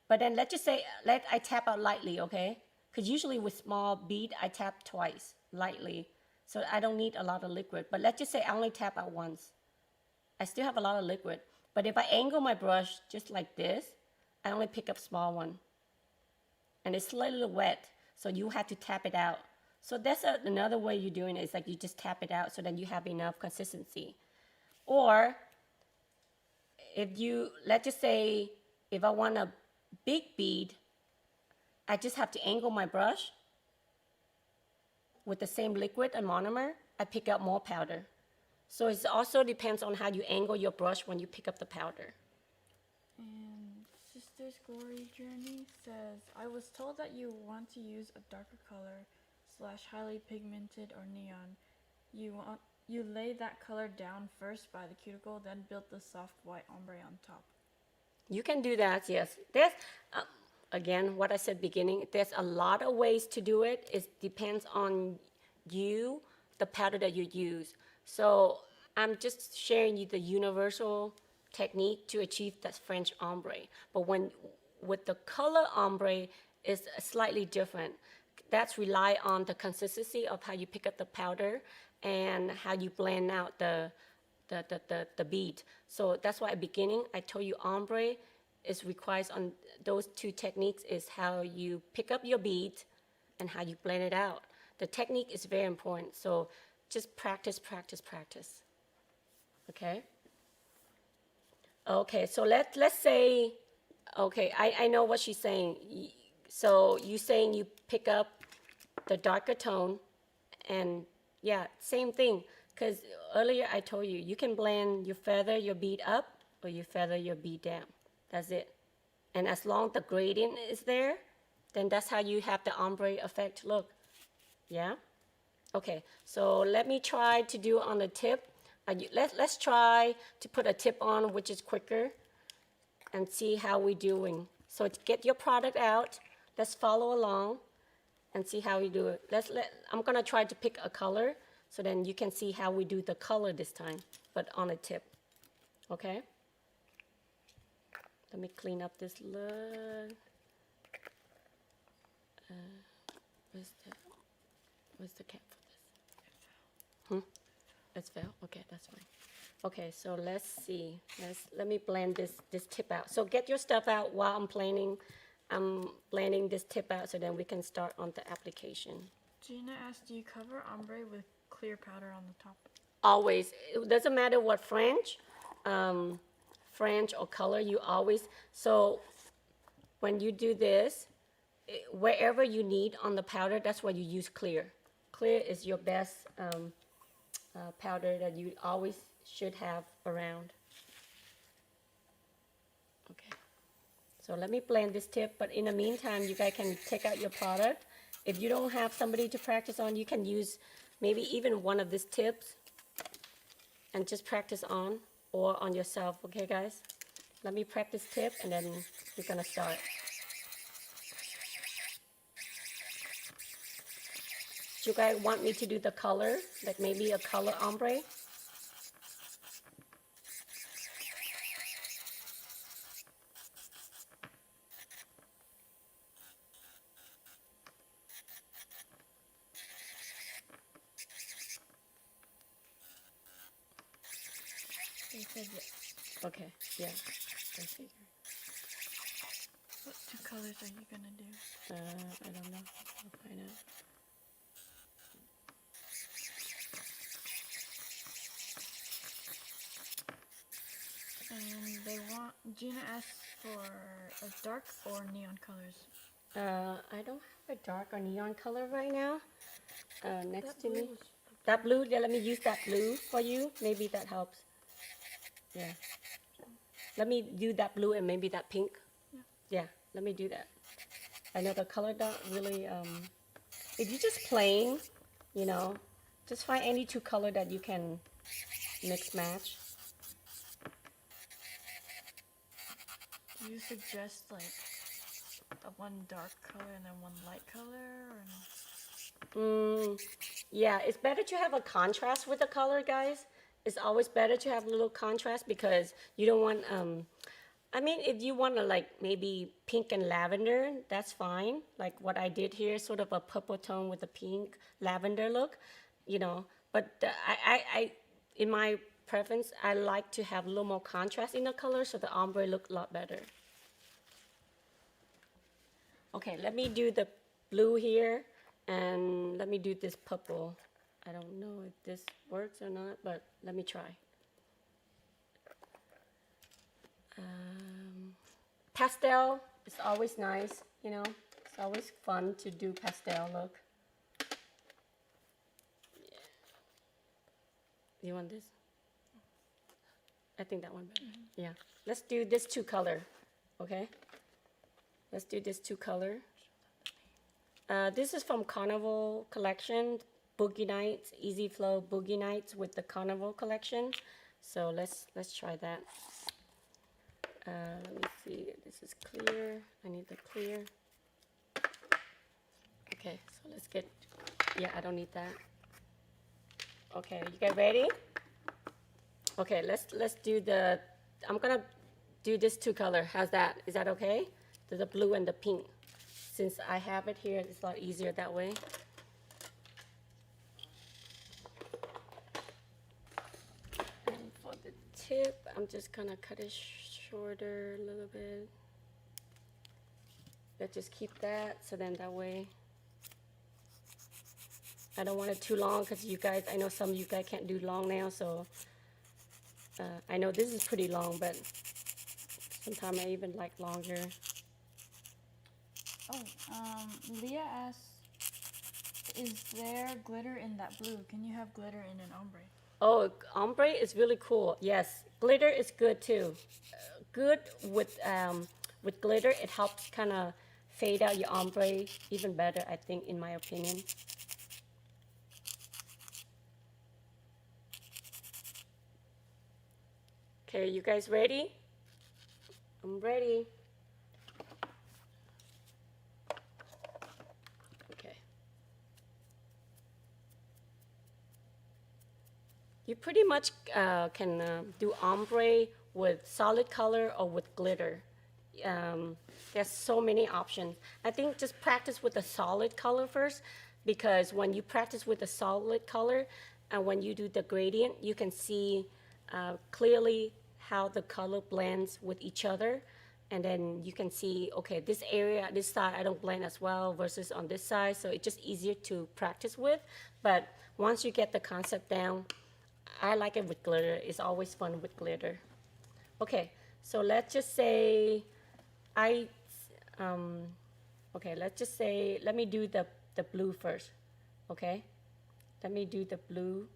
But then let's just say, I tap out lightly, okay? Because usually with small bead, I tap twice, lightly. So I don't need a lot of liquid. But let's just say I only tap out once. I still have a lot of liquid. But if I angle my brush just like this, I only pick up small one. And it's slightly wet, so you have to tap it out. So that's another way you're doing it, is like you just tap it out so then you have enough consistency. Or if you, let's just say, if I want a big bead, I just have to angle my brush with the same liquid and monomer. I pick up more powder. So it also depends on how you angle your brush when you pick up the powder. And Sister's Glory Journey says, I was told that you want to use a darker color / highly pigmented or neon. You lay that color down first by the cuticle, then build the soft white ombre on top. You can do that, yes. There's, again, what I said beginning, there's a lot of ways to do it. It depends on you, the powder that you use. So I'm just sharing you the universal technique to achieve that French ombre. But with the color ombre, it's slightly different. That's rely on the consistency of how you pick up the powder and how you blend out the bead. So that's why at the beginning I told you ombre is requires on those two techniques, is how you pick up your bead and how you blend it out. The technique is very important. So just practice, practice, practice. Okay? Okay, so let's say, okay, I know what she's saying. So you're saying you pick up the darker tone, and yeah, same thing. Because earlier I told you, you can blend, you feather your bead up or you feather your bead down. That's it. And as long as the gradient is there, then that's how you have the ombre effect look. Yeah? Okay, so let me try to do on the tip. Let's try to put a tip on, which is quicker, and see how we're doing. So to get your product out, let's follow along and see how we do it. I'm gonna try to pick a color, so then you can see how we do the color this time, but on a tip, okay? Let me clean up this look. Where's the cap for this? It's fell? Okay, that's fine. Okay, so let's see. Let me blend this tip out. So get your stuff out while I'm blending this tip out, so then we can start on the application. Gina asked, do you cover ombre with clear powder on the top? Always. It doesn't matter what French or color, you always. So when you do this, wherever you need on the powder, that's why you use clear. Clear is your best powder that you always should have around. Okay. So let me blend this tip, but in the meantime, you guys can take out your product. If you don't have somebody to practice on, you can use maybe even one of these tips and just practice on or on yourself, okay guys? Let me practice tip and then we're gonna start. Do you guys want me to do the color, like maybe a color ombre? They said yes. Okay, yeah, I figure. What 2 colors are you gonna do? I don't know, I'll find out. And Gina asked for a dark or neon colors. I don't have a dark or neon color right now next That to blue me. was That blue, yeah, let me use that blue for you. Maybe that helps. Yeah. Let me do that blue and maybe that pink. Yeah. Yeah, let me do that. I know the color don't really, if you just plain, you know, just find any 2 color that you can mix match. Do you suggest like one dark color and then one light color, or no? Yeah, it's better to have a contrast with the color, guys. It's always better to have a little contrast because you don't want, I mean, if you want to like maybe pink and lavender, that's fine. Like what I did here, sort of a purple tone with a pink lavender look, you know. But in my preference, I like to have a little more contrast in the color so the ombre look a lot better. Okay, let me do the blue here, and let me do this purple. I don't know if this works or not, but let me try. Pastel is always nice, you know. It's always fun to do pastel look. Yeah. You want this? I think that one better. Yeah. Let's do this 2 color, okay? Let's do this 2 color. This is from Carnival collection, Boogie Nights, Easy Flow Boogie Nights with the Carnival collection. So let's try that. Let me see, this is clear. I need the clear. Okay, so let's get, yeah, I don't need that. Okay, you guys ready? Okay, let's do the, I'm gonna do this 2 color. How's that? Is that okay? The blue and the pink. Since I have it here, it's a lot easier that way. And for the tip, I'm just gonna cut it shorter a little bit. Let's just keep that, so then that way I don't want it too long because you guys, I know some of you guys can't do long nails, so I know this is pretty long, but sometimes I even like longer. Oh, Leah asked, is there glitter in that blue? Can you have glitter in an ombre? Oh, ombre is really cool. Yes, glitter is good too. Good with glitter, it helps kind of fade out your ombre even better, I think, in my opinion. Okay, you guys ready? I'm ready. Okay. You pretty much can do ombre with solid color or with glitter. There's so many options. I think just practice with a solid color first, because when you practice with a solid color and when you do the gradient, you can see clearly how the color blends with each other. And then you can see, okay, this area, this side, I don't blend as well versus on this side. So it's just easier to practice with. But once you get the concept down, I like it with glitter. It's always fun with glitter. Okay, so let's just say Okay, let's just say, let me do the blue first, okay? Let me do the blue,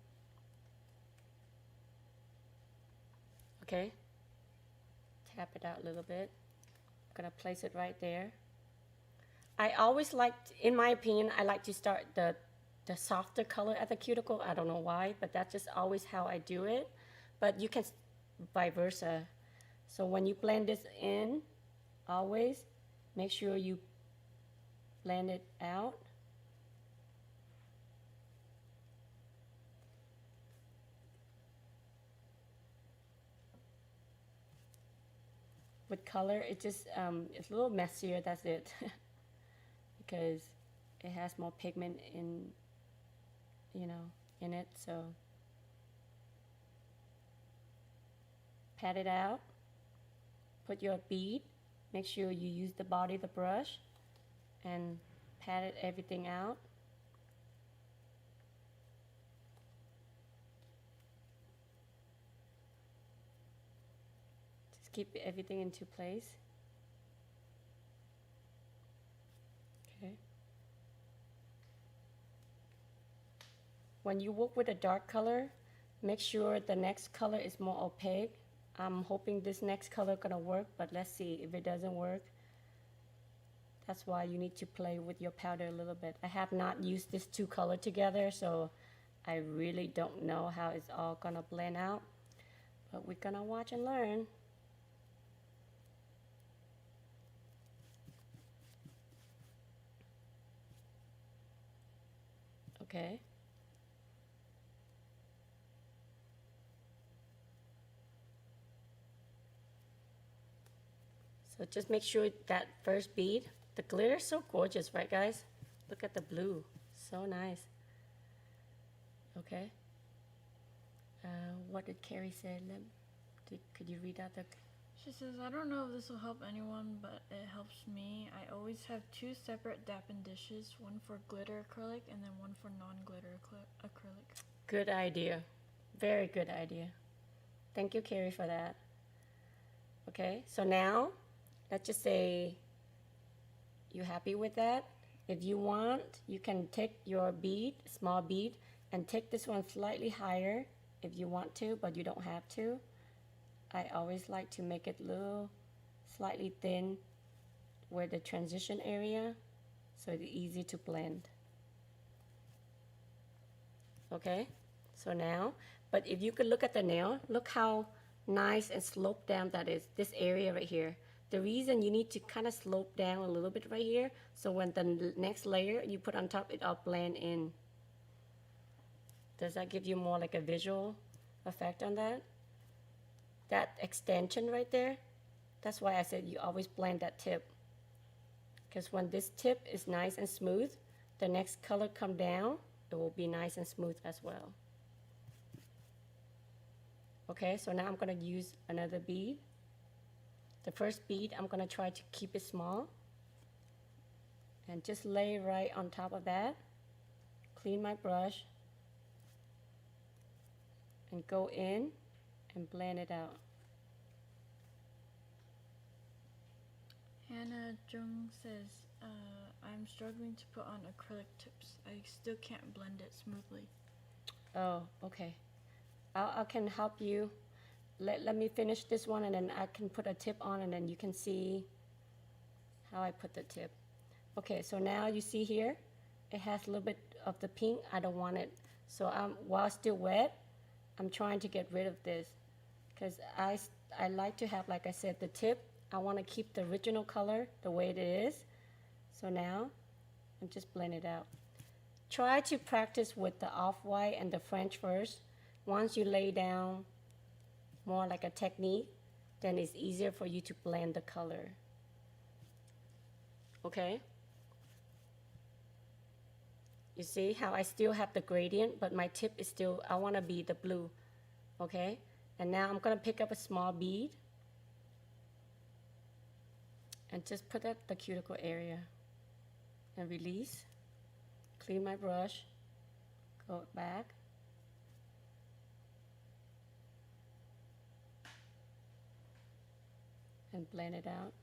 okay? Tap it out a little bit. I'm gonna place it right there. I always like, in my opinion, I like to start the softer color at the cuticle. I don't know why, but that's just always how I do it. But you can vice versa. So when you blend this in, always make sure you blend it out. With color, it just it's a little messier. That's it, because it has more pigment in, you know, in it. So pat it out. Put your bead. Make sure you use the body of the brush and pat it everything out. Just keep everything into place. Okay. When you work with a dark color, make sure the next color is more opaque. I'm hoping this next color gonna work, but let's see. If it doesn't work, that's why you need to play with your powder a little bit. I have not used these two colors together, so I really don't know how it's all gonna blend out, but we're gonna watch and learn. Okay. So just make sure that first bead, the glitter is so gorgeous, right guys? Look at the blue, so nice. Okay. What did Carrie say? Could you read out the? She says, I don't know if this will help anyone, but it helps me. I always have two separate dappen dishes, one for glitter acrylic and then one for non-glitter acrylic. Good idea. Very good idea. Thank you, Carrie, for that. Okay, so now, let's just say you're happy with that. If you want, you can take your bead, small bead, and take this one slightly higher if you want to, but you don't have to. I always like to make it little, slightly thin where the transition area, so it's easy to blend. Okay, so now, but if you could look at the nail, look how nice and sloped down that is, this area right here. The reason you need to kind of slope down a little bit right here, so when the next layer you put on top, it all blend in. Does that give you more like a visual effect on that? That extension right there, that's why I said you always blend that tip. Because when this tip is nice and smooth, the next color come down, it will be nice and smooth as well. Okay, so now I'm gonna use another bead. The first bead, I'm gonna try to keep it small and just lay right on top of that. Clean my brush and go in and blend it out. Hannah Jung says, I'm struggling to put on acrylic tips. I still can't blend it smoothly. Oh, okay. I can help you. Let me finish this one, and then I can put a tip on, and then you can see how I put the tip. Okay, so now you see here, it has a little bit of the pink. I don't want it. So while still wet, I'm trying to get rid of this, because I like to have, like I said, the tip. I want to keep the original color the way it is. So now I'm just blending it out. Try to practice with the off-white and the French first. Once you lay down more like a technique, then it's easier for you to blend the color. Okay? You see how I still have the gradient, but my tip is still, I want to be the blue. Okay? And now I'm going to pick up a small bead and just put at the cuticle area and release. Clean my brush, go back. And blend it out.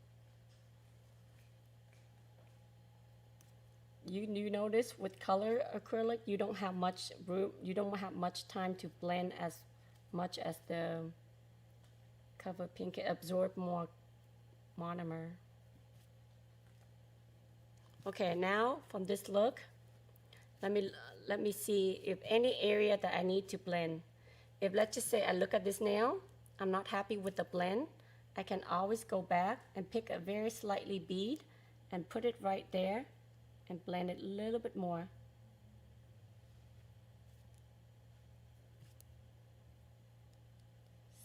you notice with color acrylic, you don't have much room, you don't have much time to blend as much as the cover pink. It absorbs more monomer. Okay, now from this look, let me see if any area that I need to blend. If let's just say I look at this nail, I'm not happy with the blend, I can always go back and pick a very slightly bead and put it right there and blend it a little bit more.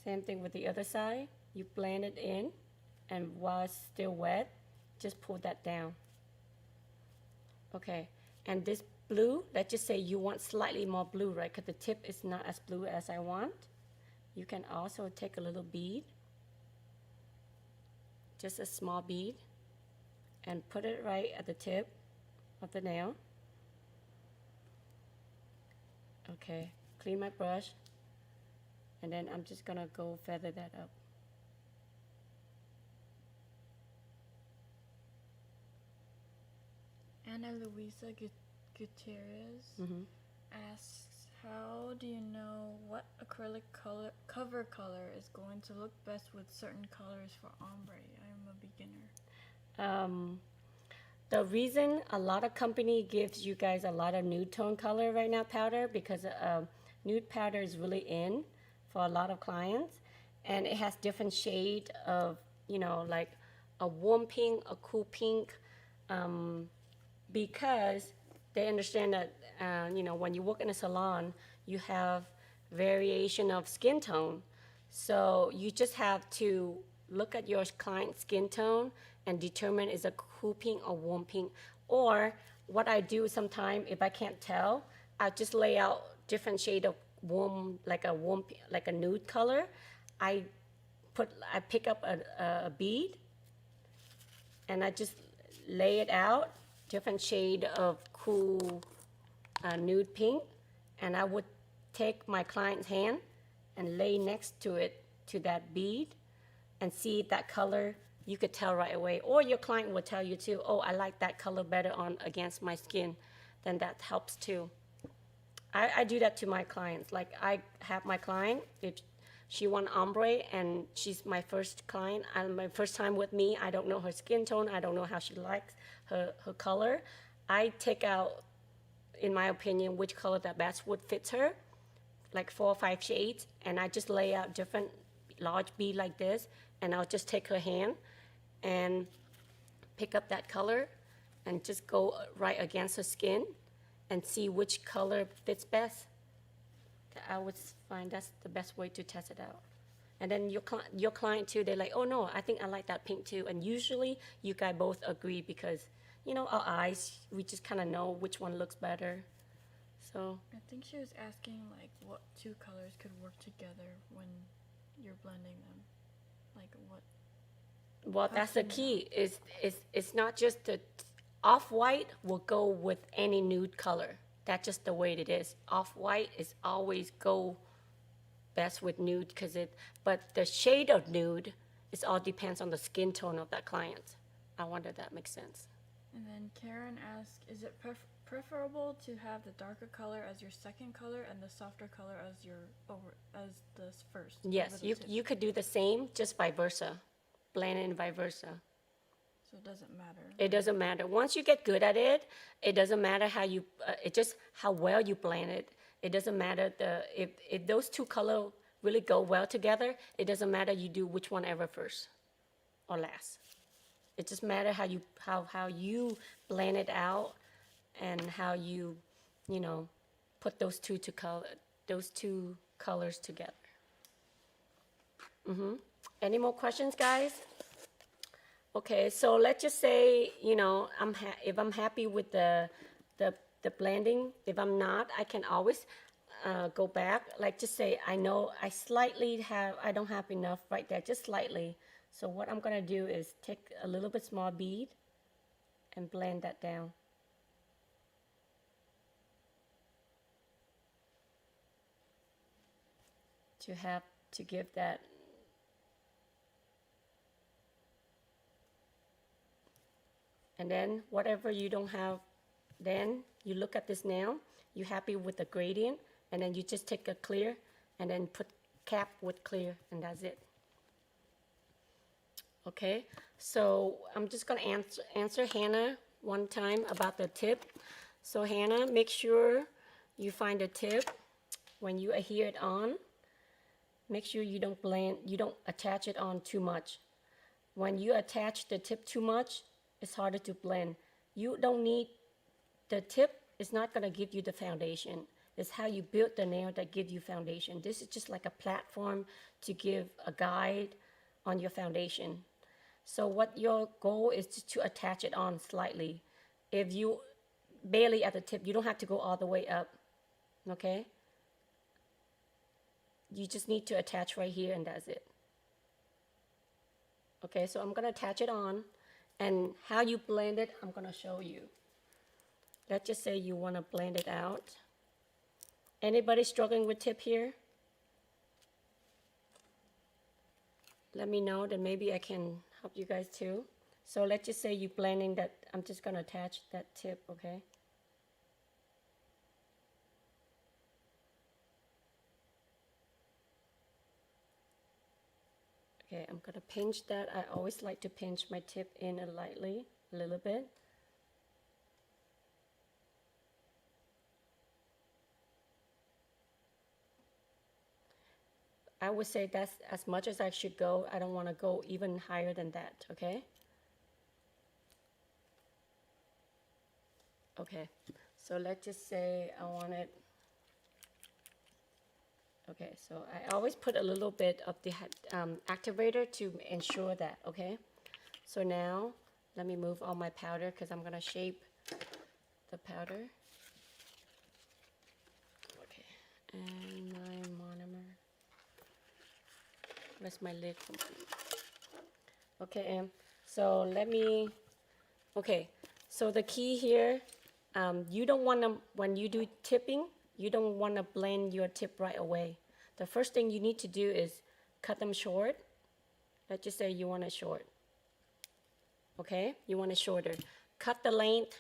Same thing with the other side. You blend it in, and while it's still wet, just pull that down. Okay, and this blue, let's just say you want slightly more blue, right? Because the tip is not as blue as I want. You can also take a little bead, just a small bead, and put it right at the tip of the nail. Okay, clean my brush, and then I'm just gonna go feather that up. Ana Luisa Gutierrez asks, how do you know what acrylic cover color is going to look best with certain colors for ombre? I am a beginner. The reason a lot of company gives you guys a lot of nude tone color right now, powder, because nude powder is really in for a lot of clients, and it has different shade of, you know, like a warm pink, a cool pink, because they understand that, you know, when you work in a salon, you have variation of skin tone. So you just have to look at your client's skin tone and determine is a cool pink or warm pink. Or what I do sometimes, if I can't tell, I just lay out different shade of warm, like a nude color. I pick up a bead, and I just lay it out, different shade of cool nude pink, and I would take my client's hand and lay next to it, to that bead, and see that color. You could tell right away, or your client will tell you too, oh, I like that color better on against my skin. Then that helps too. I do that to my clients. Like, I have my client, if she wants ombre and she's my first client, and my first time with me, I don't know her skin tone, I don't know how she likes her color. I take out, in my opinion, which color that best would fit her, like 4 or 5 shades, and I just lay out different large bead like this, and I'll just take her hand and pick up that color and just go right against her skin and see which color fits best. I would find that's the best way to test it out. And then your client too, they're like, oh no, I think I like that pink too. And usually you guys both agree because, you know, our eyes, we just kind of know which one looks better. So I think she was asking like what 2 colors could work together when you're blending them. Like what? well, that's the key. It's not just the off-white will go with any nude color. That's just the way it is. Off-white is always go best with nude but the shade of nude, it all depends on the skin tone of that client. I wonder if that makes sense. And then Karen asks, is it preferable to have the darker color as your second color and the softer color as the first? Yes, you could do the same, just vice versa. Blend and vice versa. So it doesn't matter. It doesn't matter. Once you get good at it, it doesn't matter how you, it just how well you blend it. It doesn't matter if those 2 colors really go well together, it doesn't matter you do which one ever first or last. It just matters how you blend it out and how you know, put those two colors together. Any more questions, guys? Okay, so let's just say, you know, if I'm happy with the blending. If I'm not, I can always go back. Like, just say I know I don't have enough right there, just slightly. So what I'm gonna do is take a little bit small bead and blend that down. To give that. And then whatever you don't have then you look at this nail, you're happy with the gradient, and then you just take a clear and then put cap with clear, and that's it. Okay, so I'm just gonna answer Hannah one time about the tip. So Hannah, make sure you find the tip. When you adhere it on, make sure you don't attach it on too much. When you attach the tip too much, it's harder to blend. You don't need, the tip is not gonna give you the foundation. It's how you build the nail that gives you foundation. This is just like a platform to give a guide on your foundation. So what your goal is to attach it on slightly. If you barely at the tip, you don't have to go all the way up, okay? You just need to attach right here and that's it. Okay, so I'm gonna attach it on, and how you blend it, I'm gonna show you. Let's just say you wanna blend it out. Anybody struggling with tip here? Let me know, then maybe I can help you guys too. So let's just say you're blending that, I'm just gonna attach that tip, okay? Okay, I'm gonna pinch that. I always like to pinch my tip in lightly, a little bit. I would say that's as much as I should go. I don't want to go even higher than that, okay? Okay, so let's just say I want it. Okay, so I always put a little bit of the activator to ensure that, okay? So now, let me move all my powder because I'm gonna shape the powder. Okay, and my monomer. Where's my lid? Okay, so let me, okay, so the key here, you don't want to, when you do tipping, you don't want to blend your tip right away. The first thing you need to do is cut them short. Let's just say you want it short. Okay, you want it shorter. Cut the length,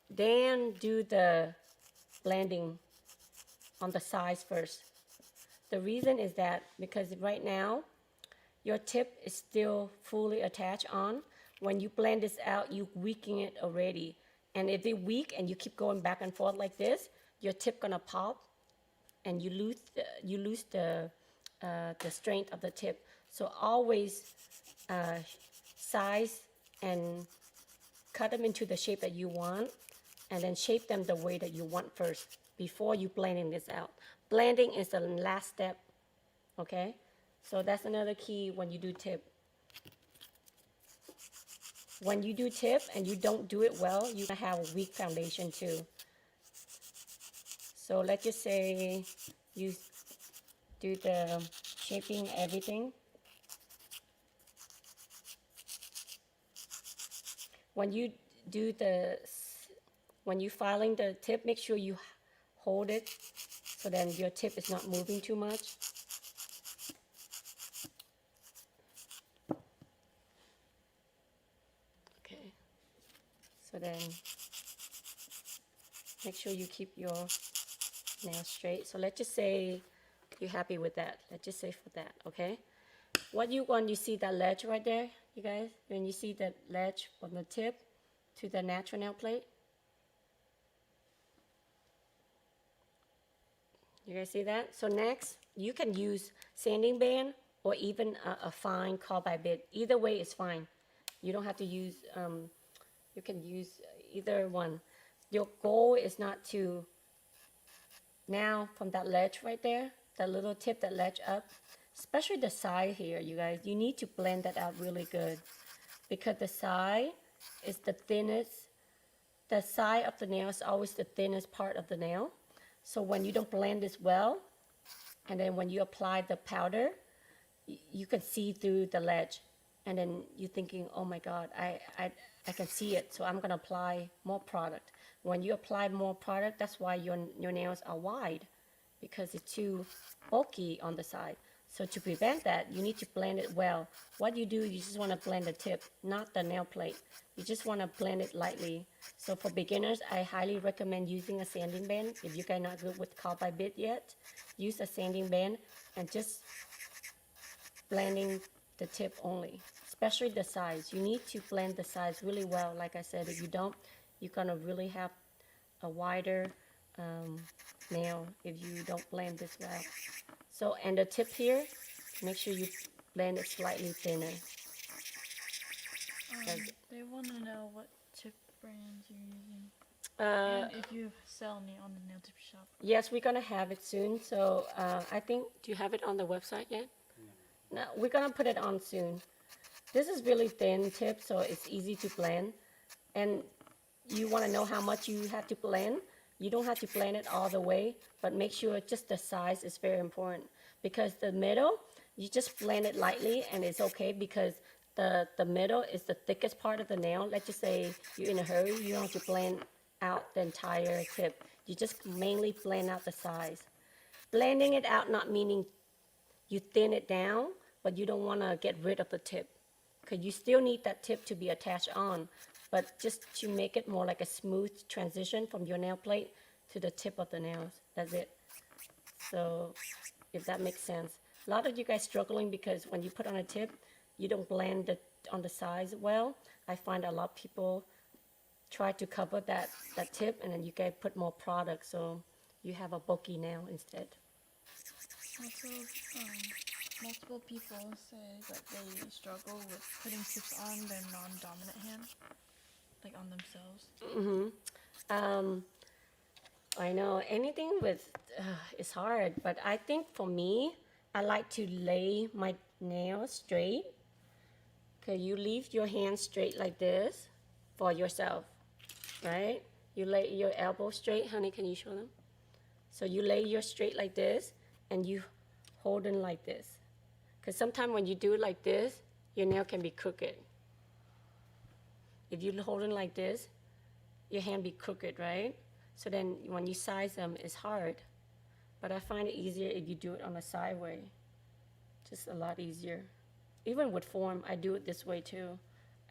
then do the blending on the sides first. The reason is that because right now, your tip is still fully attached on. When you blend this out, you weaken it already. And if it's weak and you keep going back and forth like this, your tip gonna pop and you lose the strength of the tip. So always size and cut them into the shape that you want, and then shape them the way that you want first before you blending this out. Blending is the last step, okay? So that's another key when you do tip. When you do tip and you don't do it well, you're gonna have a weak foundation too. So let's just say you do the shaping everything. When you do when you filing the tip, make sure you hold it so then your tip is not moving too much. Okay, so then make sure you keep your nail straight. So let's just say you're happy with that. Let's just say for that, okay? What you want, you see that ledge right there, you guys? When you see that ledge from the tip to the natural nail plate? You guys see that? So next, you can use sanding band or even a fine carbide bit. Either way is fine. You don't have to use, you can use either one. Your goal is not to, now from that ledge right there, that little tip that ledge up, especially the side here, you guys, you need to blend that out really good because the side is the thinnest. The side of the nail is always the thinnest part of the nail. So when you don't blend this well, and then when you apply the powder, you can see through the ledge. And then you're thinking, oh my God, I can see it, so I'm gonna apply more product. When you apply more product, that's why your nails are wide, because it's too bulky on the side. So to prevent that, you need to blend it well. What you do, you just want to blend the tip, not the nail plate. You just want to blend it lightly. So for beginners, I highly recommend using a sanding band. If you guys are not good with carbide bit yet, use a sanding band and just blending the tip only, especially the sides. You need to blend the sides really well. Like I said, if you don't, you're gonna really have a wider nail if you don't blend this well. So, and the tip here, make sure you blend it slightly thinner. They want to know what tip brands you're using. Uh, And if you sell any on the nail tip shop. yes, we're gonna have it soon. So I think, do you have it on the website yet? No, we're gonna put it on soon. This is really thin tip, so it's easy to blend. And you wanna know how much you have to blend. You don't have to blend it all the way, but make sure just the size is very important. Because the middle, you just blend it lightly and it's okay because the middle is the thickest part of the nail. Let's just say you're in a hurry, you don't have to blend out the entire tip. You just mainly blend out the size. Blending it out not meaning you thin it down, but you don't want to get rid of the tip. Because you still need that tip to be attached on, but just to make it more like a smooth transition from your nail plate to the tip of the nails. That's it. So if that makes sense. A lot of you guys struggling because when you put on a tip, you don't blend it on the sides well. I find a lot of people try to cover that tip and then you guys put more product so you have a bulky nail instead. Also, multiple people say that they struggle with putting tips on their non-dominant hand, like on themselves. I know anything with it's hard, but I think for me, I like to lay my nails straight. Okay, you leave your hand straight like this for yourself, right? You lay your elbow straight. Honey, can you show them? So you lay your straight like this, and you hold it like this. Because sometimes when you do it like this, your nail can be crooked. If you hold it like this, your hand be crooked, right? So then when you size them, it's hard. But I find it easier if you do it on a side way. Just a lot easier. Even with form, I do it this way too.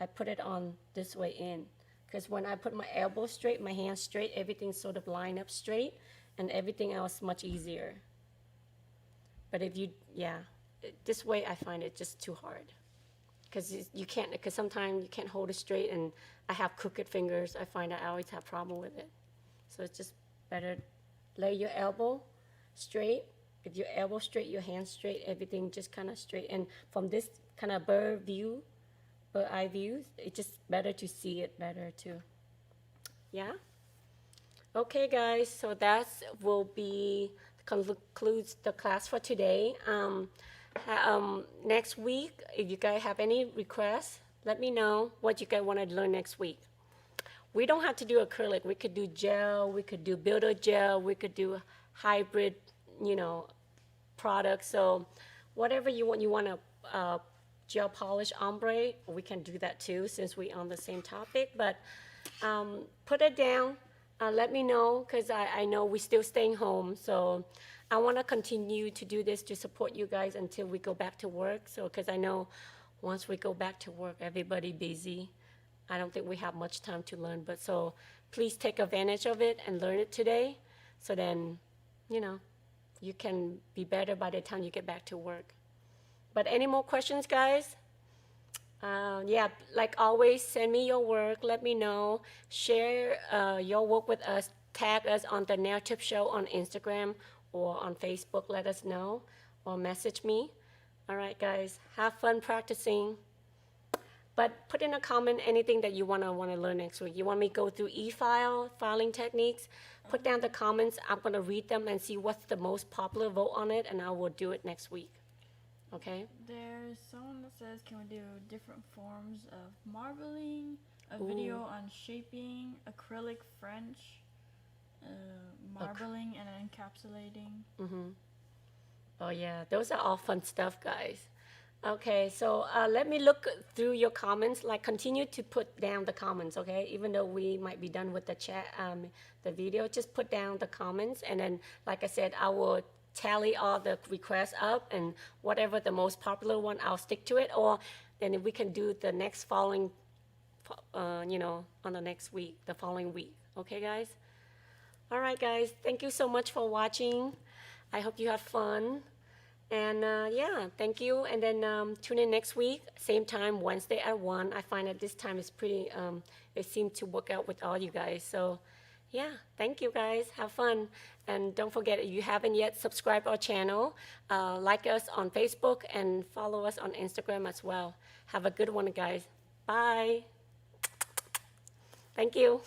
I put it on this way in. Because when I put my elbow straight, my hand straight, everything sort of line up straight, and everything else much easier. But if you, this way I find it just too hard. Because you can't, because sometimes you can't hold it straight, and I have crooked fingers. I find I always have problem with it. So it's just better lay your elbow straight. If your elbow straight, your hand straight, everything just kind of straight. And from this kind of bird eye view, it's just better to see it better too. Yeah? Okay, guys, so that will be concludes the class for today. Next week, if you guys have any requests, let me know what you guys want to learn next week. We don't have to do acrylic. We could do gel. We could do builder gel. We could do hybrid, products. So whatever you want to gel polish ombre, we can do that too since we're on the same topic. But put it down. Let me know because I know we're still staying home. So I want to continue to do this to support you guys until we go back to work. So because I know once we go back to work, everybody busy. I don't think we have much time to learn. But so please take advantage of it and learn it today. So then, you can be better by the time you get back to work. But any more questions, guys? Like always, send me your work. Let me know. Share your work with us. Tag us on the Nail Tip Show on Instagram or on Facebook. Let us know or message me. All right, guys. Have fun practicing. But put in a comment anything that you want to learn next week. You want me to go through filing techniques? Put down the comments. I'm going to read them and see what's the most popular vote on it, and I will do it next week. Okay? There's someone that says, can we do different forms of marbling, a video on shaping, acrylic French, marbling and encapsulating. Oh, yeah. Those are all fun stuff, guys. Okay, so let me look through your comments. Like, continue to put down the comments, okay? Even though we might be done with the chat, the video, just put down the comments. And then, like I said, I will tally all the requests up, and whatever the most popular one, I'll stick to it. Or then we can do the next following, on the next week, the following week. Okay, guys? All right, guys. Thank you so much for watching. I hope you have fun. And yeah, thank you. And then tune in next week, same time, Wednesday at 1. I find that this time is pretty, it seemed to work out with all you guys. So yeah, thank you guys. Have fun. And don't forget, if you haven't yet, subscribe our channel, like us on Facebook, and follow us on Instagram as well. Have a good one, guys. Bye. Thank you.